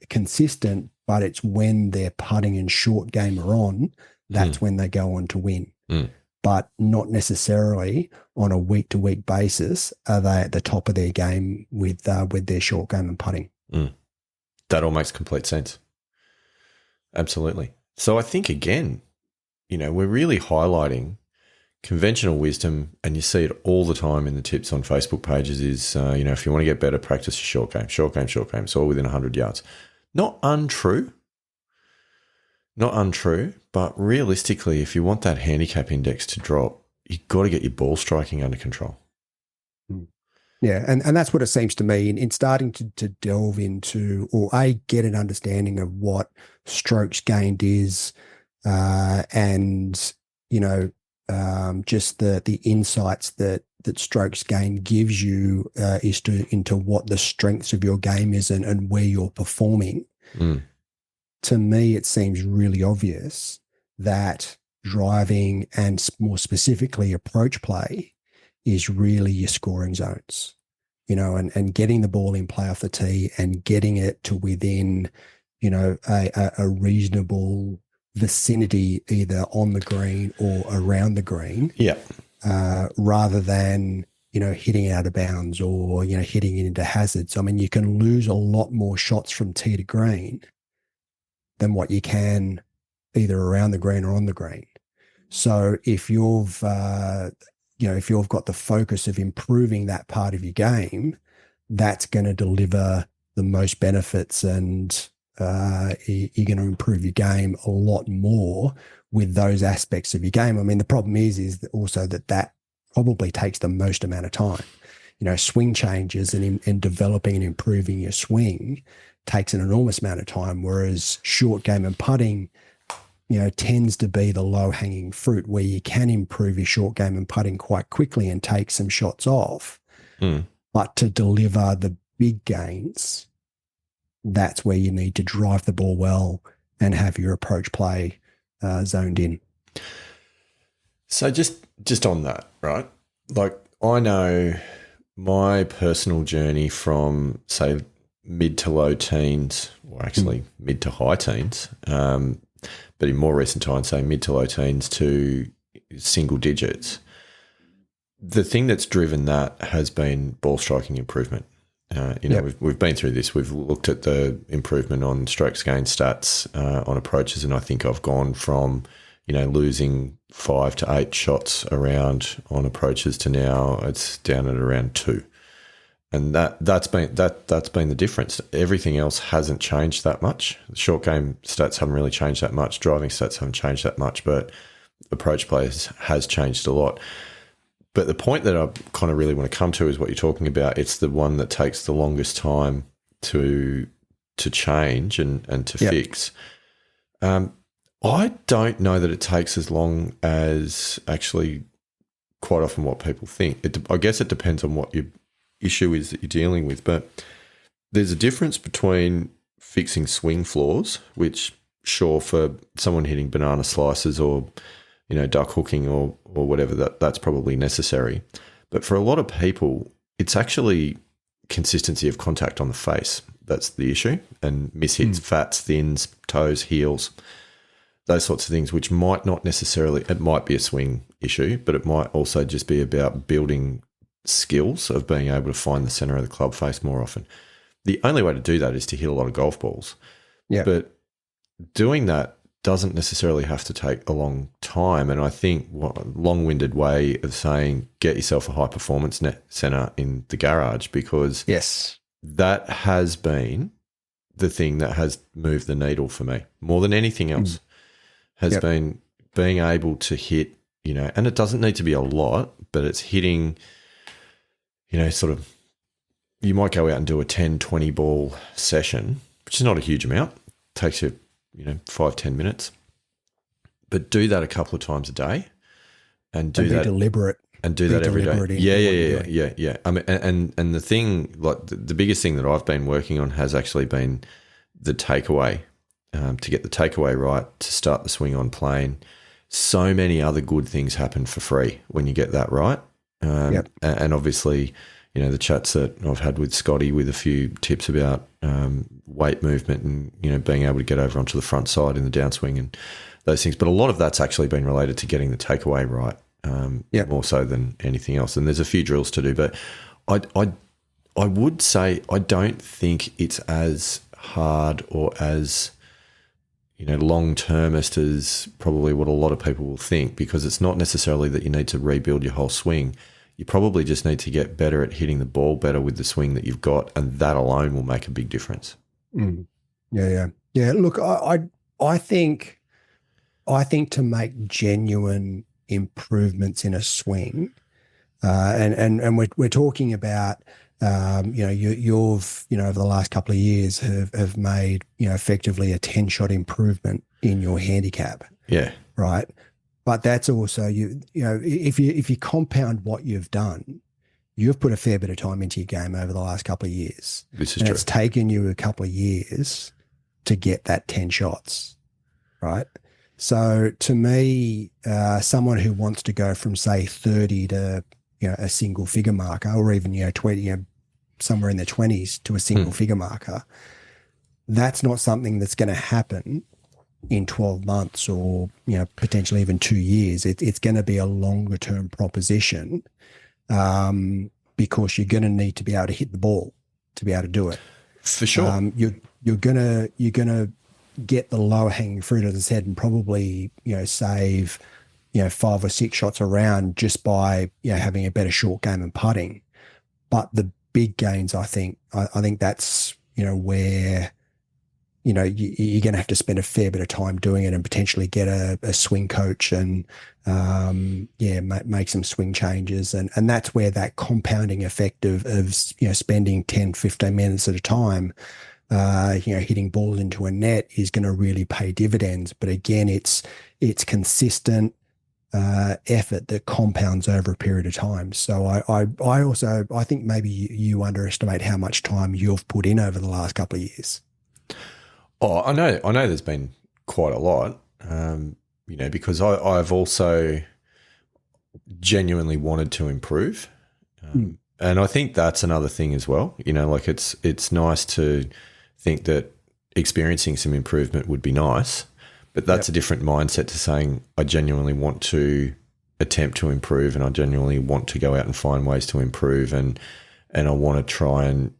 consistent, but it's when their putting and short game are on, that's when they go on to win. But not necessarily on a week-to-week basis are they at the top of their game with their short game and putting. That all makes complete sense. Absolutely. So I think, again, we're really highlighting conventional wisdom, and you see it all the time in the tips on Facebook pages, is, if you want to get better, practice your short game. It's all within 100 yards. Not untrue, but realistically, if you want that handicap index to drop, you've got to get your ball striking under control. Yeah, and that's what it seems to me in starting to delve into, or get an understanding of what strokes gained is, and just the insights that strokes gain gives you into what the strengths of your game is and where you're performing. To me, it seems really obvious that driving, and more specifically approach play, is really your scoring zones. and getting the ball in play off the tee and getting it to within, a reasonable vicinity, either on the green or around the green, Yeah. rather than, hitting out of bounds or, hitting it into hazards. I mean, you can lose a lot more shots from tee to green than what you can either around the green or on the green. So if if you've got the focus of improving that part of your game, that's going to deliver the most benefits, and you're going to improve your game a lot more with those aspects of your game. I mean, the problem is that also that probably takes the most amount of time. Swing changes and developing and improving your swing takes an enormous amount of time, whereas short game and putting, tends to be the low hanging fruit where you can improve your short game and putting quite quickly and take some shots off. But to deliver the big gains, that's where you need to drive the ball well and have your approach play zoned in. So just on that, right? Like, I know my personal journey from, say, mid to low teens, or actually mid to high teens, but in more recent times, say mid to low teens to single digits. The thing that's driven that has been ball striking improvement. We've been through this. We've looked at the improvement on strokes gained stats on approaches, and I think I've gone from losing 5 to 8 shots around on approaches to now it's down at around 2. And that's been the difference. Everything else hasn't changed that much. The short game stats haven't really changed that much. Driving stats haven't changed that much, but approach play has changed a lot. But the point that I kind of really want to come to is what you're talking about. It's the one that takes the longest time to change and to fix. I don't know that it takes as long as actually quite often what people think. I guess it depends on what your issue is that you're dealing with. But there's a difference between fixing swing flaws, which, sure, for someone hitting banana slices or duck hooking or whatever, that's probably necessary. But for a lot of people, it's actually consistency of contact on the face. That's the issue. And mishits, fats, thins, toes, heels, those sorts of things, which might not necessarily, it might be a swing issue, but it might also just be about building skills of being able to find the center of the club face more often. The only way to do that is to hit a lot of golf balls. Yeah. But doing that doesn't necessarily have to take a long time. And I think what long-winded way of saying get yourself a high performance net center in the garage, because that has been the thing that has moved the needle for me more than anything else. Has been being able to hit, and it doesn't need to be a lot, but it's hitting, sort of, you might go out and do a 10, 20 ball session, which is not a huge amount. It takes you, 5-10 minutes. But do that a couple of times a day and do that deliberate. And do that every day. Yeah. I mean, and the thing, like the biggest thing that I've been working on has actually been the takeaway. To get the takeaway right, to start the swing on plane. So many other good things happen for free when you get that right. And obviously, the chats that I've had with Scotty with a few tips about weight movement and, being able to get over onto the front side in the downswing and those things. But a lot of that's actually been related to getting the takeaway right, more so than anything else. And there's a few drills to do, but I would say I don't think it's as hard or as long-termist as probably what a lot of people will think, because it's not necessarily that you need to rebuild your whole swing. You probably just need to get better at hitting the ball better with the swing that you've got, and that alone will make a big difference. Yeah. Look, I think to make genuine improvements in a swing, and we're talking about, you've over the last couple of years have made, effectively a 10-shot improvement in your handicap. Yeah. Right. But that's also, if you compound what you've done, you've put a fair bit of time into your game over the last couple of years. This is true. It's taken you a couple of years to get that 10 shots. Right. So to me, someone who wants to go from, say, 30 to, a single figure marker, or even, 20, somewhere in their 20s to a single figure marker. That's not something that's going to happen in 12 months or, potentially even 2 years. It's going to be a longer term proposition, because you're going to need to be able to hit the ball to be able to do it. For sure. You're gonna get the lower hanging fruit, as I said, and probably, save, 5 or 6 shots around just by, having a better short game and putting. But the big gains, I think that's, where, you're going to have to spend a fair bit of time doing it and potentially get a swing coach and, make some swing changes. And that's where that compounding effect of spending 10, 15 minutes at a time, hitting balls into a net is going to really pay dividends. But again, it's consistent effort that compounds over a period of time. So I think maybe you underestimate how much time you've put in over the last couple of years. Oh, I know there's been quite a lot, because I've also genuinely wanted to improve. And I think that's another thing as well. It's nice to think that experiencing some improvement would be nice, but that's a different mindset to saying I genuinely want to attempt to improve and I genuinely want to go out and find ways to improve and I want to try and,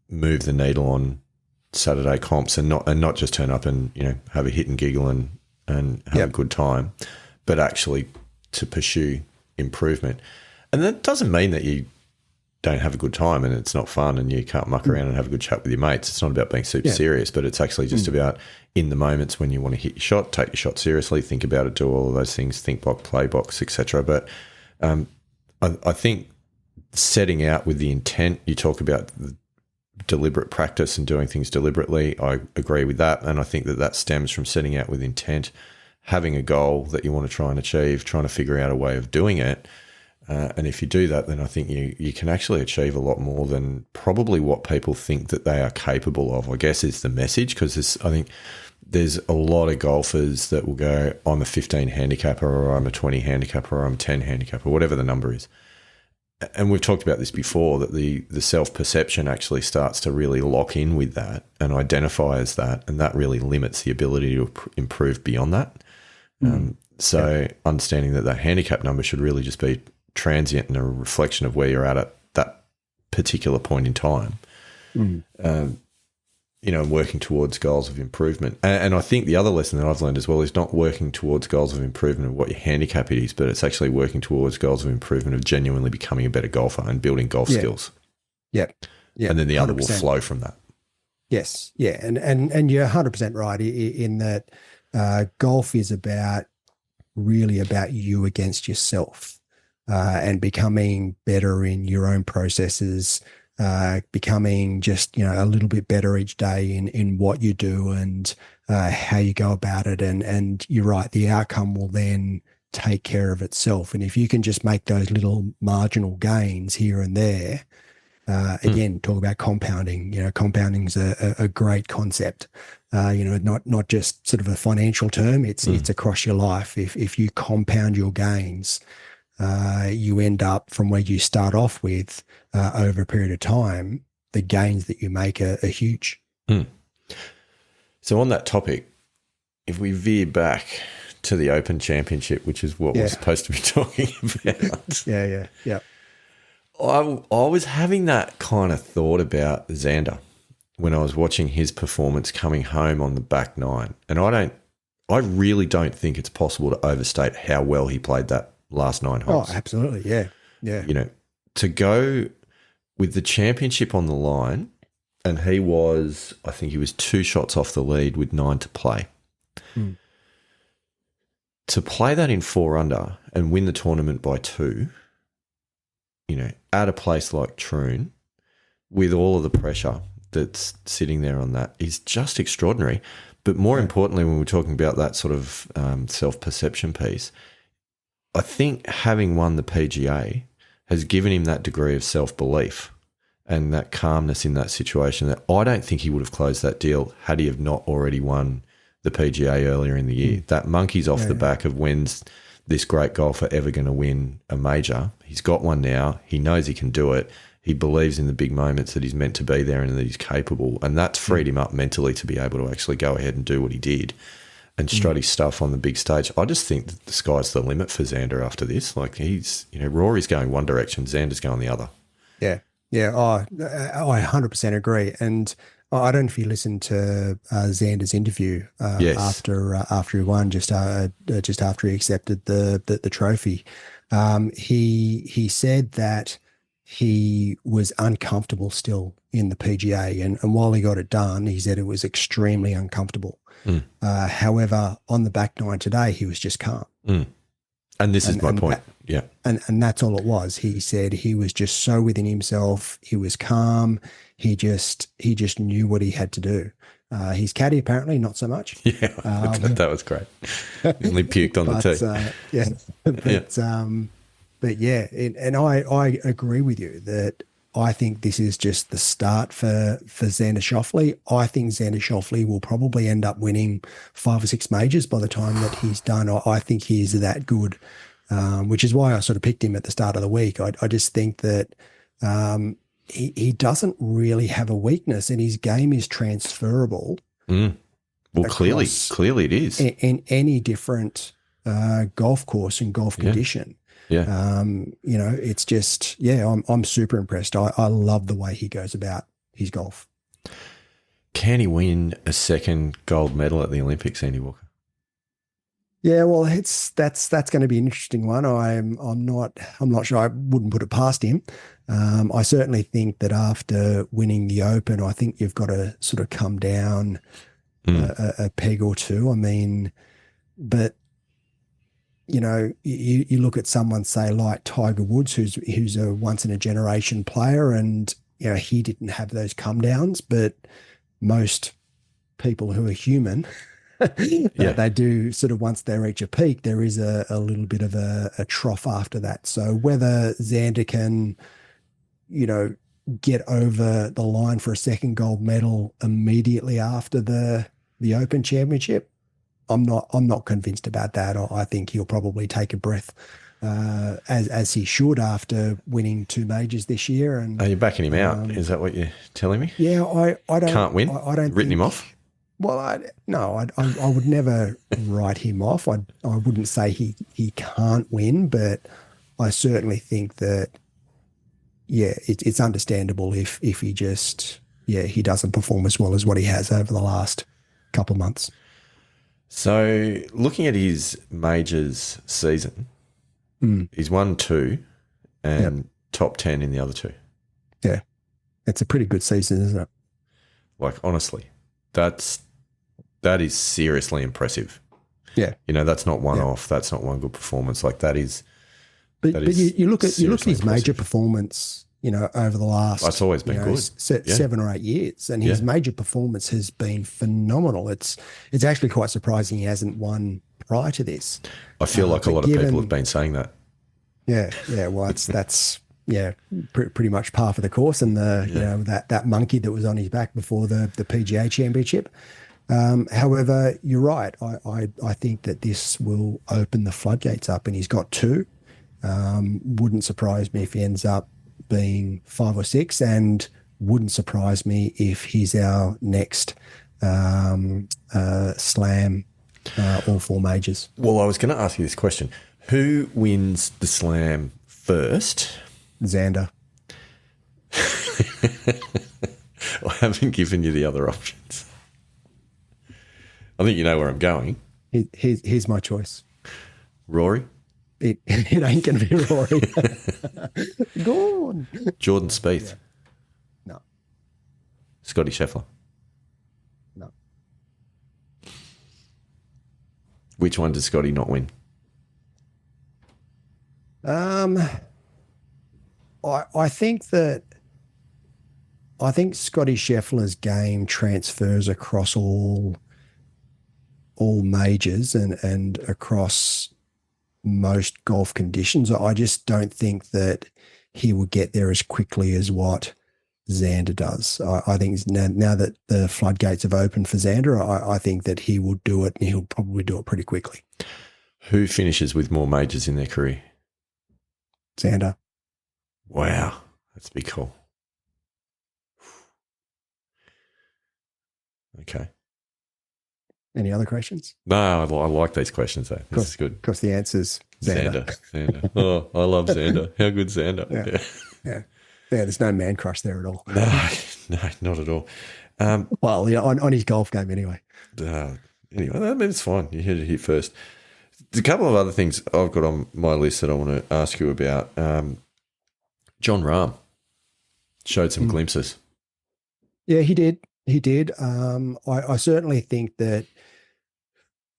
move the needle on Saturday comps and not just turn up and, have a hit and giggle and have a good time, but actually to pursue improvement. And that doesn't mean that you don't have a good time and it's not fun and you can't muck around and have a good chat with your mates. It's not about being super serious, but it's actually just about in the moments when you want to hit your shot, take your shot seriously, think about it, do all of those things, think box, play box, etc. But I think setting out with the intent, you talk about the deliberate practice and doing things deliberately. I agree with that. And I think that stems from setting out with intent, having a goal that you want to try and achieve, trying to figure out a way of doing it. And if you do that, then I think you can actually achieve a lot more than probably what people think that they are capable of, I guess is the message. Because I think there's a lot of golfers that will go, I'm a 15 handicapper or I'm a 20 handicapper or I'm a 10 handicapper, whatever the number is. And we've talked about this before, that the self-perception actually starts to really lock in with that and identify as that, and that really limits the ability to improve beyond that. Understanding that handicap number should really just be transient and a reflection of where you're at that particular point in time. Working towards goals of improvement. And I think the other lesson that I've learned as well is not working towards goals of improvement of what your handicap is, but it's actually working towards goals of improvement of genuinely becoming a better golfer and building golf skills. Yeah. And then the other 100%. Will flow from that. Yes. Yeah. And you're 100% right in that golf is really about you against yourself, and becoming better in your own processes, becoming just, a little bit better each day in what you do and how you go about it. And you're right, the outcome will then take care of itself. And if you can just make those little marginal gains here and there, again, talk about compounding. Compounding is a great concept. Not just sort of a financial term. It's across your life. If you compound your gains, you end up from where you start off with over a period of time, the gains that you make are huge. So on that topic, if we veer back to the Open Championship, which is what we're supposed to be talking about. Yeah. I was having that kind of thought about Xander when I was watching his performance coming home on the back nine. And I really don't think it's possible to overstate how well he played that last 9 holes. Oh, absolutely. Yeah. To go with the championship on the line, and I think he was 2 shots off the lead with 9 to play. To play that in 4 under and win the tournament by 2, at a place like Troon, with all of the pressure that's sitting there on that, is just extraordinary. But more importantly, when we're talking about that sort of self-perception piece, I think having won the PGA has given him that degree of self-belief and that calmness in that situation that I don't think he would have closed that deal had he have not already won the PGA earlier in the year. That monkey's off the back of when's this great golfer ever going to win a major. He's got one now. He knows he can do it. He believes in the big moments that he's meant to be there and that he's capable, and that's freed him up mentally to be able to actually go ahead and do what he did and strut his stuff on the big stage. I just think that the sky's the limit for Xander after this. Like Rory's going one direction, Xander's going the other. Yeah. Yeah. I 100% agree. And I don't know if you listened to Xander's interview Yes. after he won, just after he accepted the trophy. He said that he was uncomfortable still in the PGA, and while he got it done, he said it was extremely uncomfortable. However, on the back nine today, he was just calm. And this is my point. And that's all it was. He said he was just so within himself. He was calm. He just knew what he had to do. His caddy apparently not so much. Yeah, that was great. He only puked on the tee. But yeah, and I agree with you that I think this is just the start for Xander Schauffele. I think Xander Schauffele will probably end up winning 5 or 6 majors by the time that he's done. I think he is that good, which is why I sort of picked him at the start of the week. I just think that he doesn't really have a weakness, and his game is transferable. Well, clearly it is. In any different golf course and golf condition. Yeah. It's just, I'm super impressed. I love the way he goes about his golf. Can he win a second gold medal at the Olympics, Andy Walker? Yeah, well, that's going to be an interesting one. I'm not sure. I wouldn't put it past him. I certainly think that after winning the Open, I think you've got to sort of come down a peg or two. I mean, but you look at someone, say, like Tiger Woods, who's a once in a generation player, and he didn't have those come downs, but most people who are human, they do sort of, once they reach a peak, there is a little bit of a trough after that. So whether Xander can, get over the line for a second gold medal immediately after the Open Championship, I'm not convinced about that. I think he'll probably take a breath, as he should, after winning 2 majors this year. And are you backing him out? Is that what you're telling me? Yeah, I don't. Can't win. I don't written him off. Well, I would never write him off. I wouldn't say he can't win, but I certainly think that it's understandable if he just he doesn't perform as well as what he has over the last couple of months. So looking at his majors season, he's won 2 and top 10 in the other 2. Yeah. It's a pretty good season, isn't it? Like, honestly, that is seriously impressive. Yeah. That's not one off. That's not one good performance. Like, that is. But you look at his major performance, over the last. It's always been good. 7 or 8 years, and his major performance has been phenomenal. It's actually quite surprising he hasn't won prior to this. I feel like a lot of people have been saying that. Yeah. Well, that's pretty much par for the course, and that monkey that was on his back before the PGA Championship. However, you're right. I think that this will open the floodgates up, and he's got 2. Wouldn't surprise me if he ends up being 5 or 6, and wouldn't surprise me if he's our next Slam, all 4 majors. Well, I was going to ask you this question: who wins the Slam first? Xander. I haven't given you the other options. I think you know where I'm going. Here's my choice. Rory? It ain't going to be Rory. Go on. Jordan Spieth? Yeah. No. Scotty Scheffler? No. Which one does Scotty not win? I think Scotty Scheffler's game transfers across all majors and across most golf conditions. I just don't think that he will get there as quickly as what Xander does. I think now that the floodgates have opened for Xander, I think that he will do it, and he'll probably do it pretty quickly. Who finishes with more majors in their career? Xander. Wow. That's be cool. Okay. Any other questions? No, I like these questions though. This is good. Of course, the answer's Xander. Xander. Oh, I love Xander. How good Xander. Yeah. There's no man crush there at all. No, not at all. Well, yeah, on his golf game anyway. Anyway, I mean, it's fine. You hit it here first. There's a couple of other things I've got on my list that I want to ask you about. John Rahm showed some glimpses. Yeah, he did. He did. I certainly think that,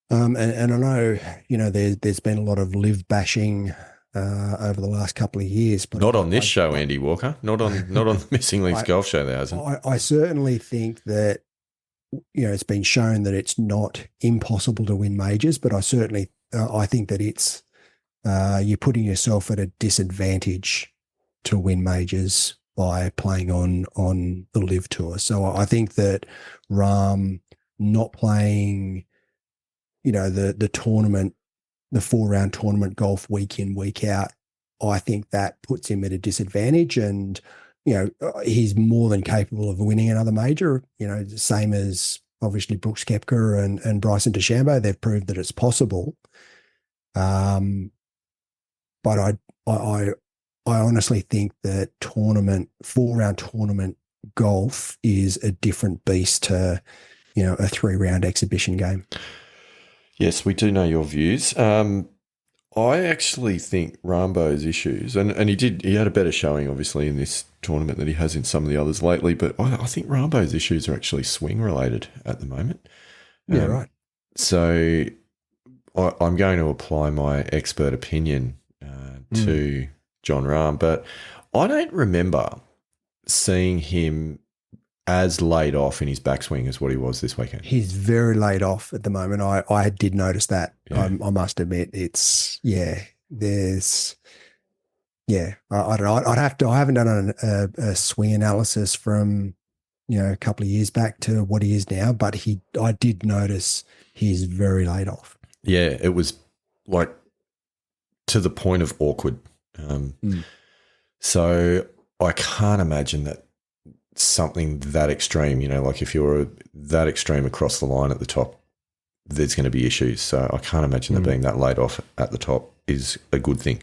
and I know, there's been a lot of live bashing over the last couple of years, but not on this show, Andy Walker. Not on the Missing Links Golf Show. There hasn't. I certainly think that it's been shown that it's not impossible to win majors, but I think that it's you're putting yourself at a disadvantage to win majors by playing on the live tour. So I think that Rahm not playing, the tournament, the 4-round tournament golf week in, week out, I think that puts him at a disadvantage. And, he's more than capable of winning another major, same as obviously Brooks Koepka and Bryson DeChambeau. They've proved that it's possible. But I honestly think that 4-round tournament golf is a different beast to, a 3-round exhibition game. Yes, we do know your views. I actually think Rambo's issues, and he had a better showing, obviously, in this tournament than he has in some of the others lately, but I think Rambo's issues are actually swing-related at the moment. Yeah, right. So I'm going to apply my expert opinion to John Rahm, but I don't remember seeing him as laid off in his backswing as what he was this weekend. He's very laid off at the moment. I did notice that. Yeah. I must admit, I don't know. I haven't done a swing analysis from, a couple of years back to what he is now, but I did notice he's very laid off. Yeah, it was like to the point of awkward. So I can't imagine that something that extreme, like if you're that extreme across the line at the top, there's going to be issues. So I can't imagine that being that laid off at the top is a good thing.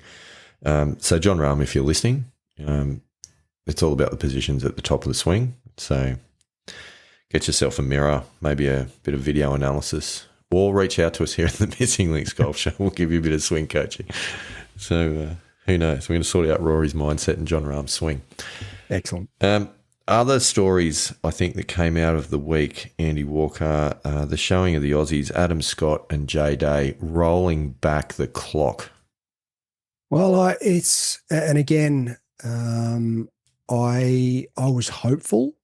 So John Rahm, if you're listening, it's all about the positions at the top of the swing. So get yourself a mirror, maybe a bit of video analysis, or reach out to us here at the Missing Links Golf Show. We'll give you a bit of swing coaching. So who knows? We're going to sort out Rory's mindset and John Rahm's swing. Excellent. Other stories I think that came out of the week, Andy Walker, the showing of the Aussies, Adam Scott and Jay Day rolling back the clock. Well, I was hopeful,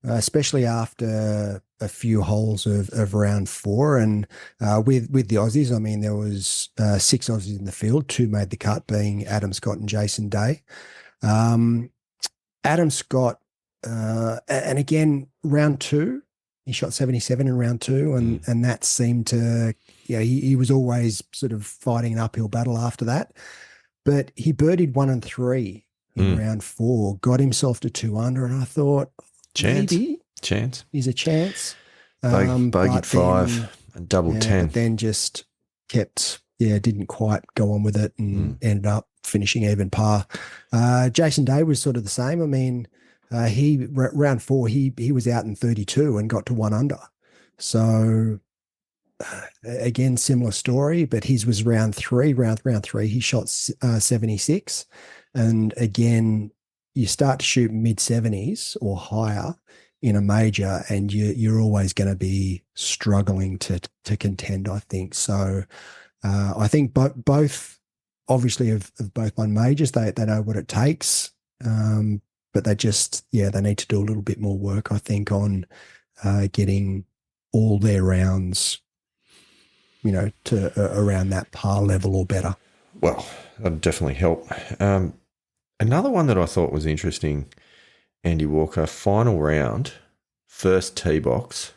especially after a few holes of round 4, and with the Aussies, I mean, there was 6 Aussies in the field. 2 made the cut, being Adam Scott and Jason Day. Adam Scott. And again, round 2, he shot 77 in round 2, and that seemed to, he was always sort of fighting an uphill battle after that. But he birdied 1 and 3 in round 4, got himself to 2 under, and I thought, maybe he's a chance. Bogeyed 5 and double 10. But then just didn't quite go on with it and ended up finishing even par. Jason Day was sort of the same. I mean, round 4, he was out in 32 and got to 1 under. So again, similar story, but his was round 3. Round 3, he shot 76, and again, you start to shoot mid 70s or higher in a major, and you're always going to be struggling to contend, I think. So I think both obviously have both won majors. They know what it takes. But they just, they need to do a little bit more work, I think, on getting all their rounds, to around that par level or better. Well, that'd definitely help. Another one that I thought was interesting, Andy Walker, final round, first tee box,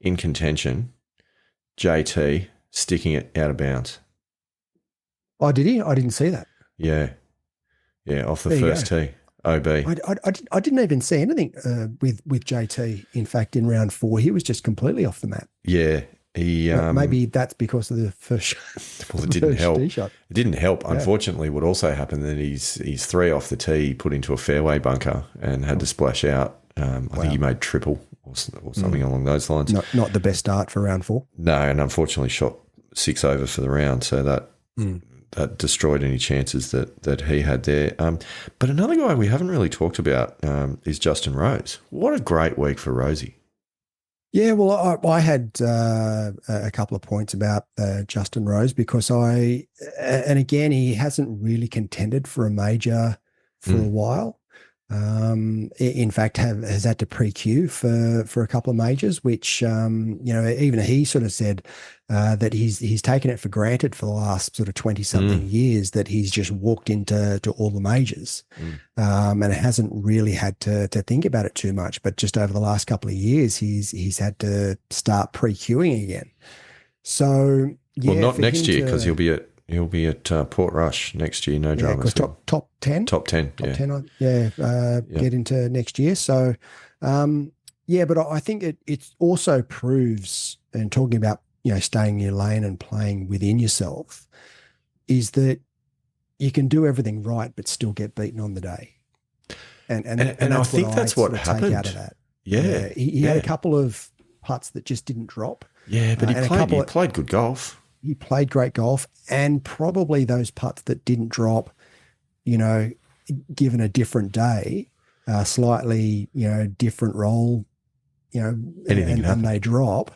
in contention, JT sticking it out of bounds. Oh, did he? I didn't see that. Yeah, off the first tee. OB. I didn't even see anything with JT. In fact, in round 4, he was just completely off the map. Yeah. Maybe that's because of the first shot. Well, it didn't help. Tee shot. It didn't help. Yeah. Unfortunately, what also happened then he's 3 off the tee, put into a fairway bunker and had to splash out. I think he made triple or something along those lines. Not the best start for round 4. No, and unfortunately shot 6 over for the round. So that destroyed any chances that he had there. But another guy we haven't really talked about is Justin Rose. What a great week for Rosie. Yeah, well, I had a couple of points about Justin Rose because and again, he hasn't really contended for a major for a while. In fact, has had to pre-queue for a couple of majors, which even he sort of said that he's taken it for granted for the last sort of 20-something years that he's just walked into all the majors, and it hasn't really had to think about it too much. But just over the last couple of years, he's had to start pre-queuing again. So well, not next year because he'll be at Portrush next year. No drama. Top 10. Top 10. Top 10. Get into next year. So, but I think it also proves, and talking about staying in your lane and playing within yourself, is that you can do everything right but still get beaten on the day. And I think that's what happened. Take out of that. Yeah, he had a couple of putts that just didn't drop. Yeah, but he played good golf. He played great golf, and probably those putts that didn't drop, given a different day, slightly, different roll, anything and they drop.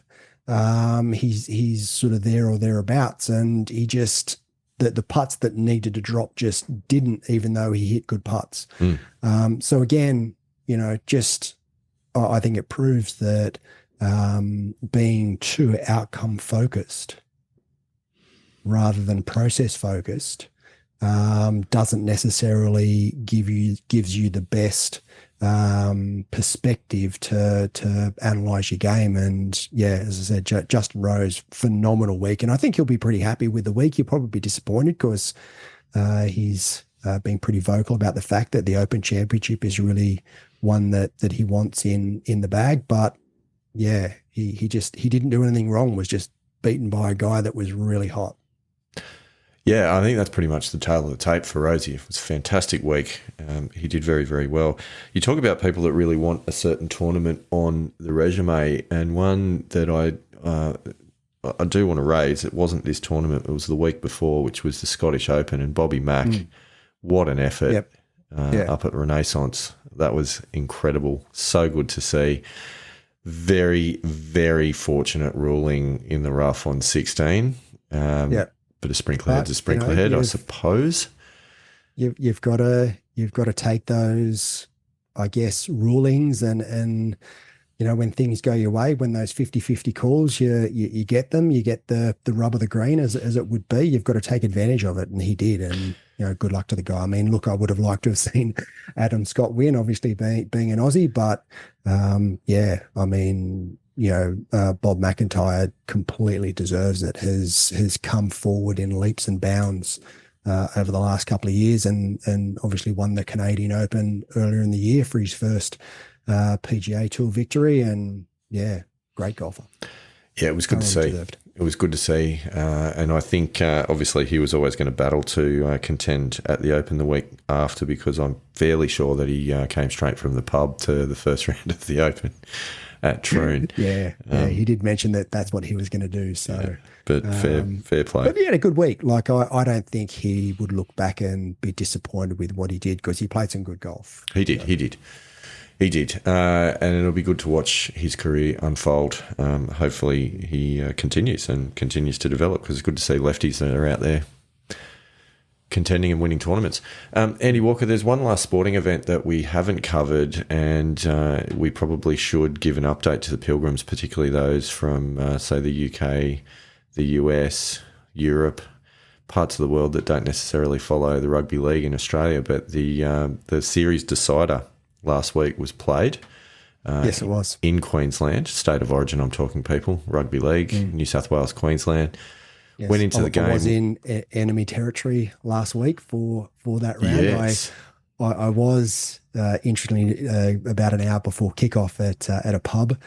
He's sort of there or thereabouts, and he just the putts that needed to drop just didn't, even though he hit good putts. So again, I think it proves that being too outcome focused rather than process focused doesn't necessarily gives you the best perspective to analyze your game. And as I said, Justin Rose, phenomenal week, and I think he'll be pretty happy with the week. He'll probably be disappointed because he's been pretty vocal about the fact that the Open Championship is really one that he wants in the bag. But he didn't do anything wrong, was just beaten by a guy that was really hot. Yeah, I think that's pretty much the tail of the tape for Rosie. It was a fantastic week. He did very, very well. You talk about people that really want a certain tournament on the resume, and one that I do want to raise, it wasn't this tournament, it was the week before, which was the Scottish Open, and Bobby Mack, what an effort up at Renaissance. That was incredible. So good to see. Very, very fortunate ruling in the rough on 16. But a sprinkler head's a sprinkler head, I suppose. You've got to take those, I guess, rulings and when things go your way, when those 50-50 calls, you get them, you get the rub of the green as it would be. You've got to take advantage of it, and he did. And good luck to the guy. I mean, look, I would have liked to have seen Adam Scott win, obviously being an Aussie, but I mean, Bob McIntyre completely deserves it. Has come forward in leaps and bounds over the last couple of years, and obviously won the Canadian Open earlier in the year for his first PGA Tour victory. And great golfer. Yeah, it was good to see. Deserved. It was good to see, and I think obviously he was always going to battle to contend at the Open the week after, because I'm fairly sure that he came straight from the pub to the first round of the Open at Troon. He did mention that that's what he was going to do. So, but fair play. But he had a good week. Like I don't think he would look back and be disappointed with what he did, because he played some good golf. He did. And it'll be good to watch his career unfold. Hopefully he continues to develop, because it's good to see lefties that are out there contending and winning tournaments. Andy Walker, there's one last sporting event that we haven't covered, and we probably should give an update to the Pilgrims, particularly those from, say, the UK, the US, Europe, parts of the world that don't necessarily follow the rugby league in Australia. But the series decider last week was played. Yes, it was. In Queensland, state of origin, I'm talking, people, rugby league, New South Wales, Queensland. Yes, went into the game. I was in enemy territory last week for that round. Yes. I was interestingly about an hour before kickoff at a pub,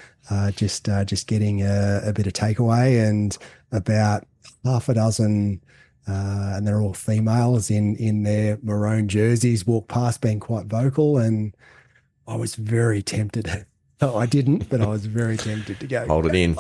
just getting a bit of takeaway, and about half a dozen, and they're all females in their maroon jerseys, walked past, being quite vocal, and I was very tempted. No, I didn't, but I was very tempted to go. Hold it in.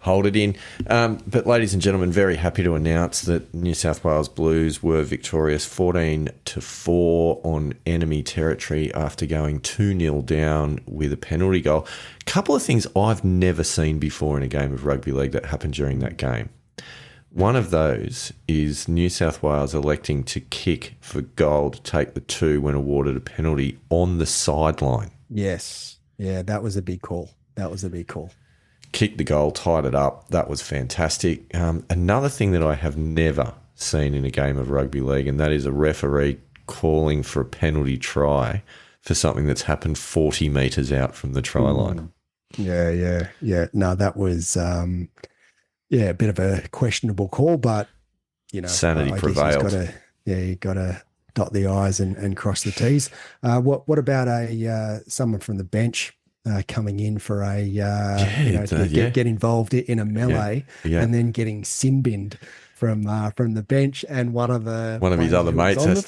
Hold it in. But ladies and gentlemen, very happy to announce that New South Wales Blues were victorious 14-4 on enemy territory after going 2-0 down with a penalty goal. A couple of things I've never seen before in a game of rugby league that happened during that game. One of those is New South Wales electing to kick for goal to take the 2 when awarded a penalty on the sideline. Yes. Yeah, that was a big call. Kicked the goal, tied it up. That was fantastic. Another thing that I have never seen in a game of rugby league, and that is a referee calling for a penalty try for something that's happened 40 metres out from the try line. Yeah. No, that was, a bit of a questionable call, but, sanity prevailed. You got to dot the I's and cross the T's. What about someone from the bench coming in for get involved in a melee and then getting sin binned from the bench, and one of his other mates has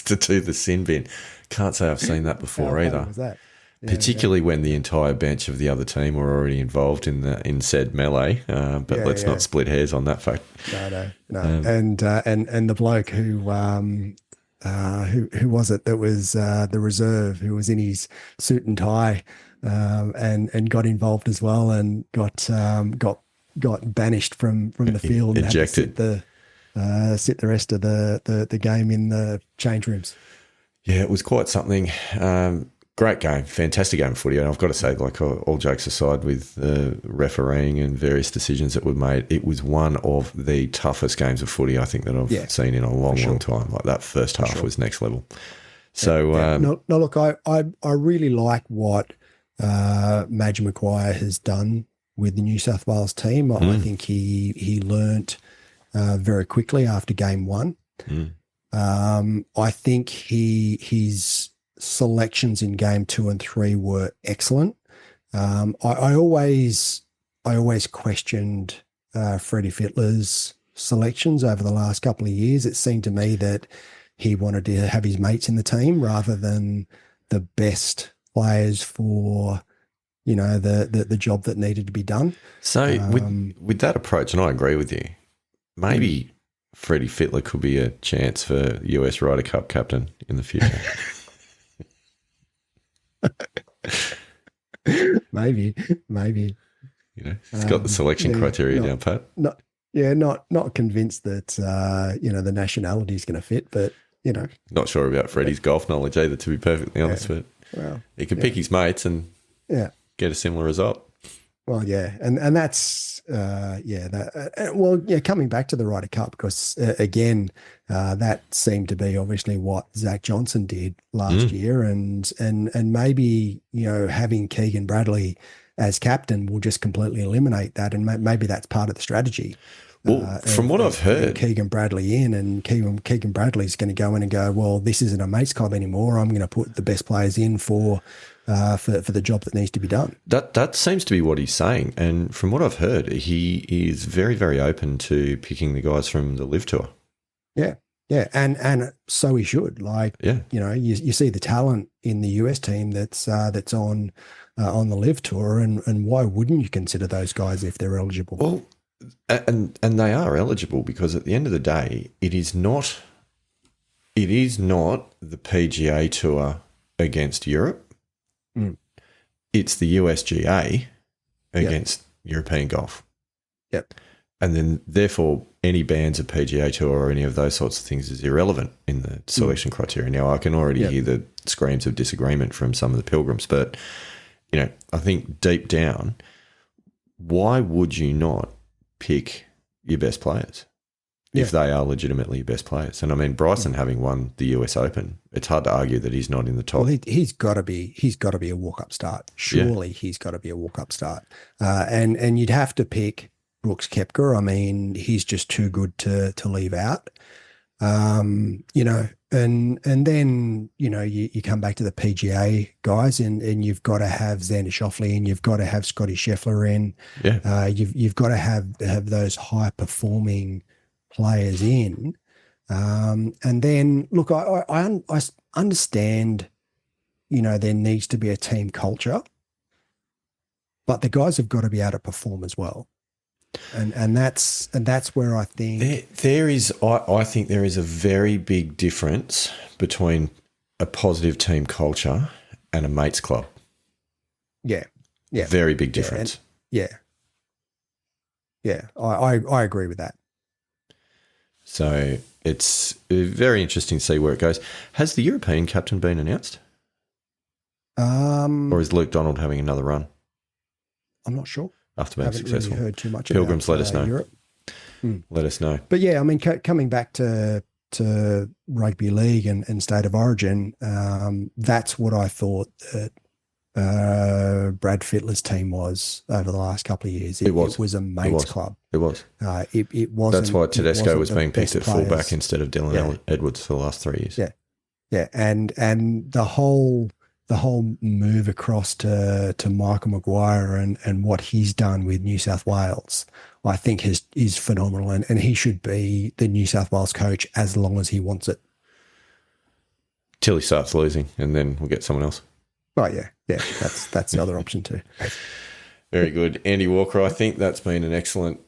to do the sin bin. Can't say I've seen that before either. Was that? Particularly when the entire bench of the other team were already involved in said melee. But let's not split hairs on that fact. No. And the bloke who was it that was the reserve, who was in his suit and tie and got involved as well, and got banished from the field and ejected. Had to sit the rest of the game in the change rooms. Yeah, it was quite something. Great game, fantastic game of footy. And I've got to say, like, all jokes aside, with refereeing and various decisions that were made, it was one of the toughest games of footy I think that I've seen in a long time. Like, that first half was next level. So, no, look, I really like what Madge Maguire has done with the New South Wales team. I think he learnt very quickly after game one. I think his selections in game 2 and 3 were excellent. I always questioned Freddie Fittler's selections over the last couple of years. It seemed to me that he wanted to have his mates in the team rather than the best players for the job that needed to be done. So with that approach, and I agree with you, maybe Freddie Fittler could be a chance for US Ryder Cup captain in the future. maybe. He's got the selection criteria down pat. Not convinced that the nationality is going to fit, but not sure about Freddie's golf knowledge either, to be perfectly honest. But he could pick his mates and get a similar result. Well, and that's coming back to the Ryder Cup, because again, that seemed to be obviously what Zach Johnson did last year, and maybe having Keegan Bradley as captain will just completely eliminate that, and maybe that's part of the strategy. Well, from what I've heard, Keegan Bradley in, and Keegan Bradley's going to go in and go, well, this isn't a mates club anymore. I'm going to put the best players in for the job that needs to be done. That seems to be what he's saying. And from what I've heard, he is very, very open to picking the guys from the Live Tour. Yeah. And so he should. You see the talent in the US team that's on the Live Tour, and why wouldn't you consider those guys if they're eligible? Well, and they are eligible, because at the end of the day, it is not the PGA Tour against Europe. It's the USGA against European golf. Yep. And then, therefore, any bans of PGA Tour or any of those sorts of things is irrelevant in the selection criteria. Now, I can already hear the screams of disagreement from some of the Pilgrims, but, I think deep down, why would you not pick your best players if they are legitimately your best players? And I mean, Bryson having won the US Open, it's hard to argue that he's not in the top. Well, he's got to be a walk-up start. Surely he's got to be a walk-up start. And you'd have to pick Brooks Koepka. I mean, he's just too good to leave out. You know, and then, you know, you come back to the PGA guys, and you've got to have Xander Schauffele in, you've got to have Scotty Scheffler in. Yeah. You've got to have those high performing players in. And then look, I understand, you know, there needs to be a team culture, but the guys have got to be able to perform as well. And that's where I think there is. I think there is a very big difference between a positive team culture and a mates club. Yeah. Very big difference. Yeah. I agree with that. So it's very interesting to see where it goes. Has the European captain been announced? Or is Luke Donald having another run? I'm not sure. After being haven't successful. Really heard too much Pilgrims, about let us know. Europe. Let us know. But yeah, I mean, coming back to rugby league and state of origin, that's what I thought that Brad Fittler's team was over the last couple of years. It was a mates club. It was. It wasn't. That's why Tedesco was being picked at players. fullback instead of Dylan Edwards for the last 3 years. Yeah, and the whole move across to Michael Maguire and what he's done with New South Wales, I think is phenomenal, and he should be the New South Wales coach as long as he wants it. Till he starts losing, and then we'll get someone else. Oh yeah, that's the other option too. Very good. Andy Walker, I think that's been an excellent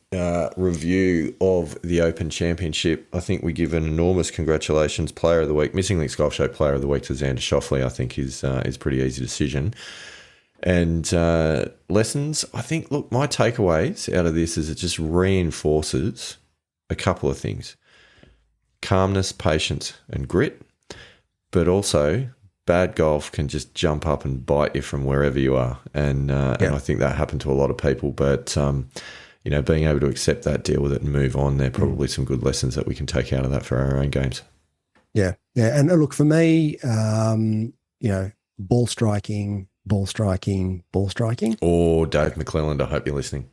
review of the Open Championship. I think we give an enormous congratulations, Player of the Week, Missing Links Golf Show Player of the Week to Xander Schauffele. I think is a pretty easy decision. And lessons, I think, look, my takeaways out of this is it just reinforces a couple of things. Calmness, patience and grit, but also bad golf can just jump up and bite you from wherever you are. And I think that happened to a lot of people. But, you know, being able to accept that, deal with it and move on, there are probably some good lessons that we can take out of that for our own games. Yeah. And look, for me, you know, ball striking. Oh, Dave McClelland, I hope you're listening.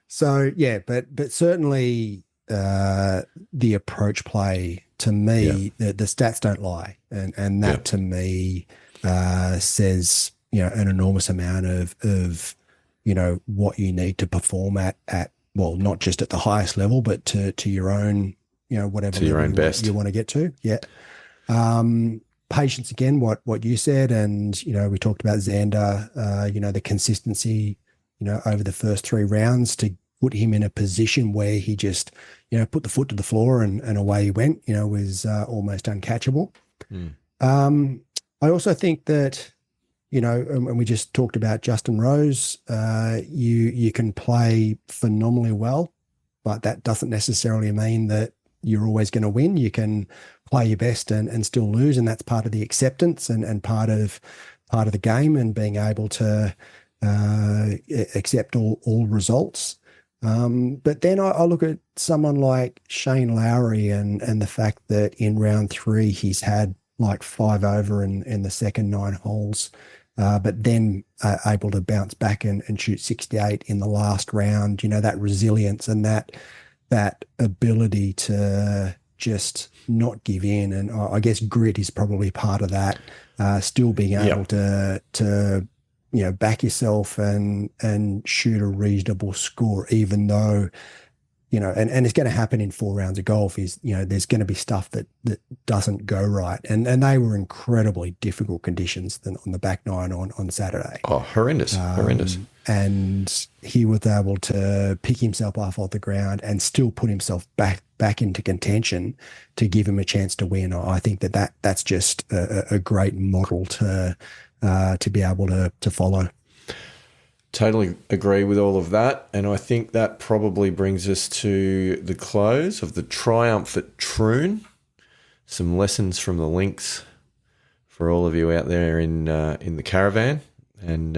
So, yeah, but certainly the approach play, to me, the stats don't lie. And that to me says, you know, an enormous amount of, you know, what you need to perform at well, not just at the highest level, but to your own, you know, whatever to your own best you want to get to. Yeah. Patience again, what you said, and, you know, we talked about Xander, you know, the consistency, you know, over the first 3 rounds to put him in a position where he just, you know, put the foot to the floor and away he went, you know, was almost uncatchable. I also think that, you know, and we just talked about Justin Rose, you can play phenomenally well, but that doesn't necessarily mean that you're always going to win. You can play your best and still lose, and that's part of the acceptance and part of the game, and being able to accept all results. But then I look at someone like Shane Lowry and the fact that in round 3 he's had like 5 over in the second 9 holes, but then able to bounce back and shoot 68 in the last round. You know, that resilience and that ability to just not give in, and I guess grit is probably part of that. Still being able to you know, back yourself and shoot a reasonable score, even though, you know, and it's going to happen in 4 rounds of golf, is, you know, there's going to be stuff that doesn't go right. And they were incredibly difficult conditions on the back 9 on Saturday. Oh, horrendous. And he was able to pick himself off the ground and still put himself back into contention to give him a chance to win. I think that's just a great model to be able to follow. Totally agree with all of that. And I think that probably brings us to the close of the triumph at Troon. Some lessons from the links for all of you out there in the caravan. And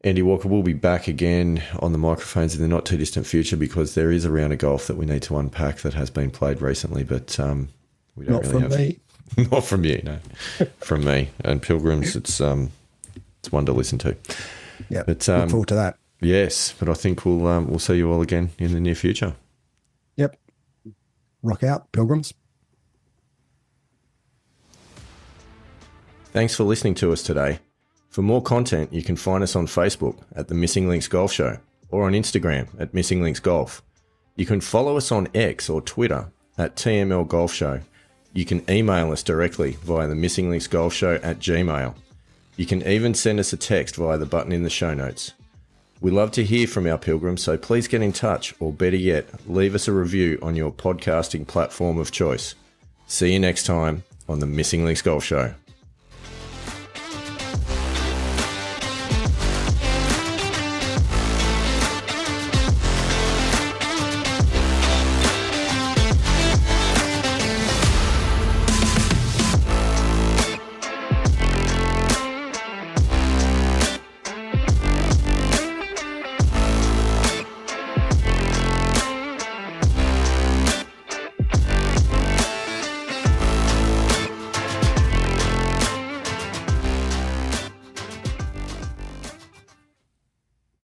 Andy Walker will be back again on the microphones in the not too distant future, because there is a round of golf that we need to unpack that has been played recently, but we don't not really from me. Not from you, no. From me. And Pilgrims, it's one to listen to. Yeah, but look forward to that. Yes, but I think we'll see you all again in the near future. Yep. Rock out, Pilgrims. Thanks for listening to us today. For more content, you can find us on Facebook at the Missing Links Golf Show or on Instagram at Missing Links Golf. You can follow us on X or Twitter at TML Golf Show. You can email us directly via the Missing Links Golf Show at Gmail. You can even send us a text via the button in the show notes. We love to hear from our pilgrims, so please get in touch, or better yet, leave us a review on your podcasting platform of choice. See you next time on the Missing Links Golf Show.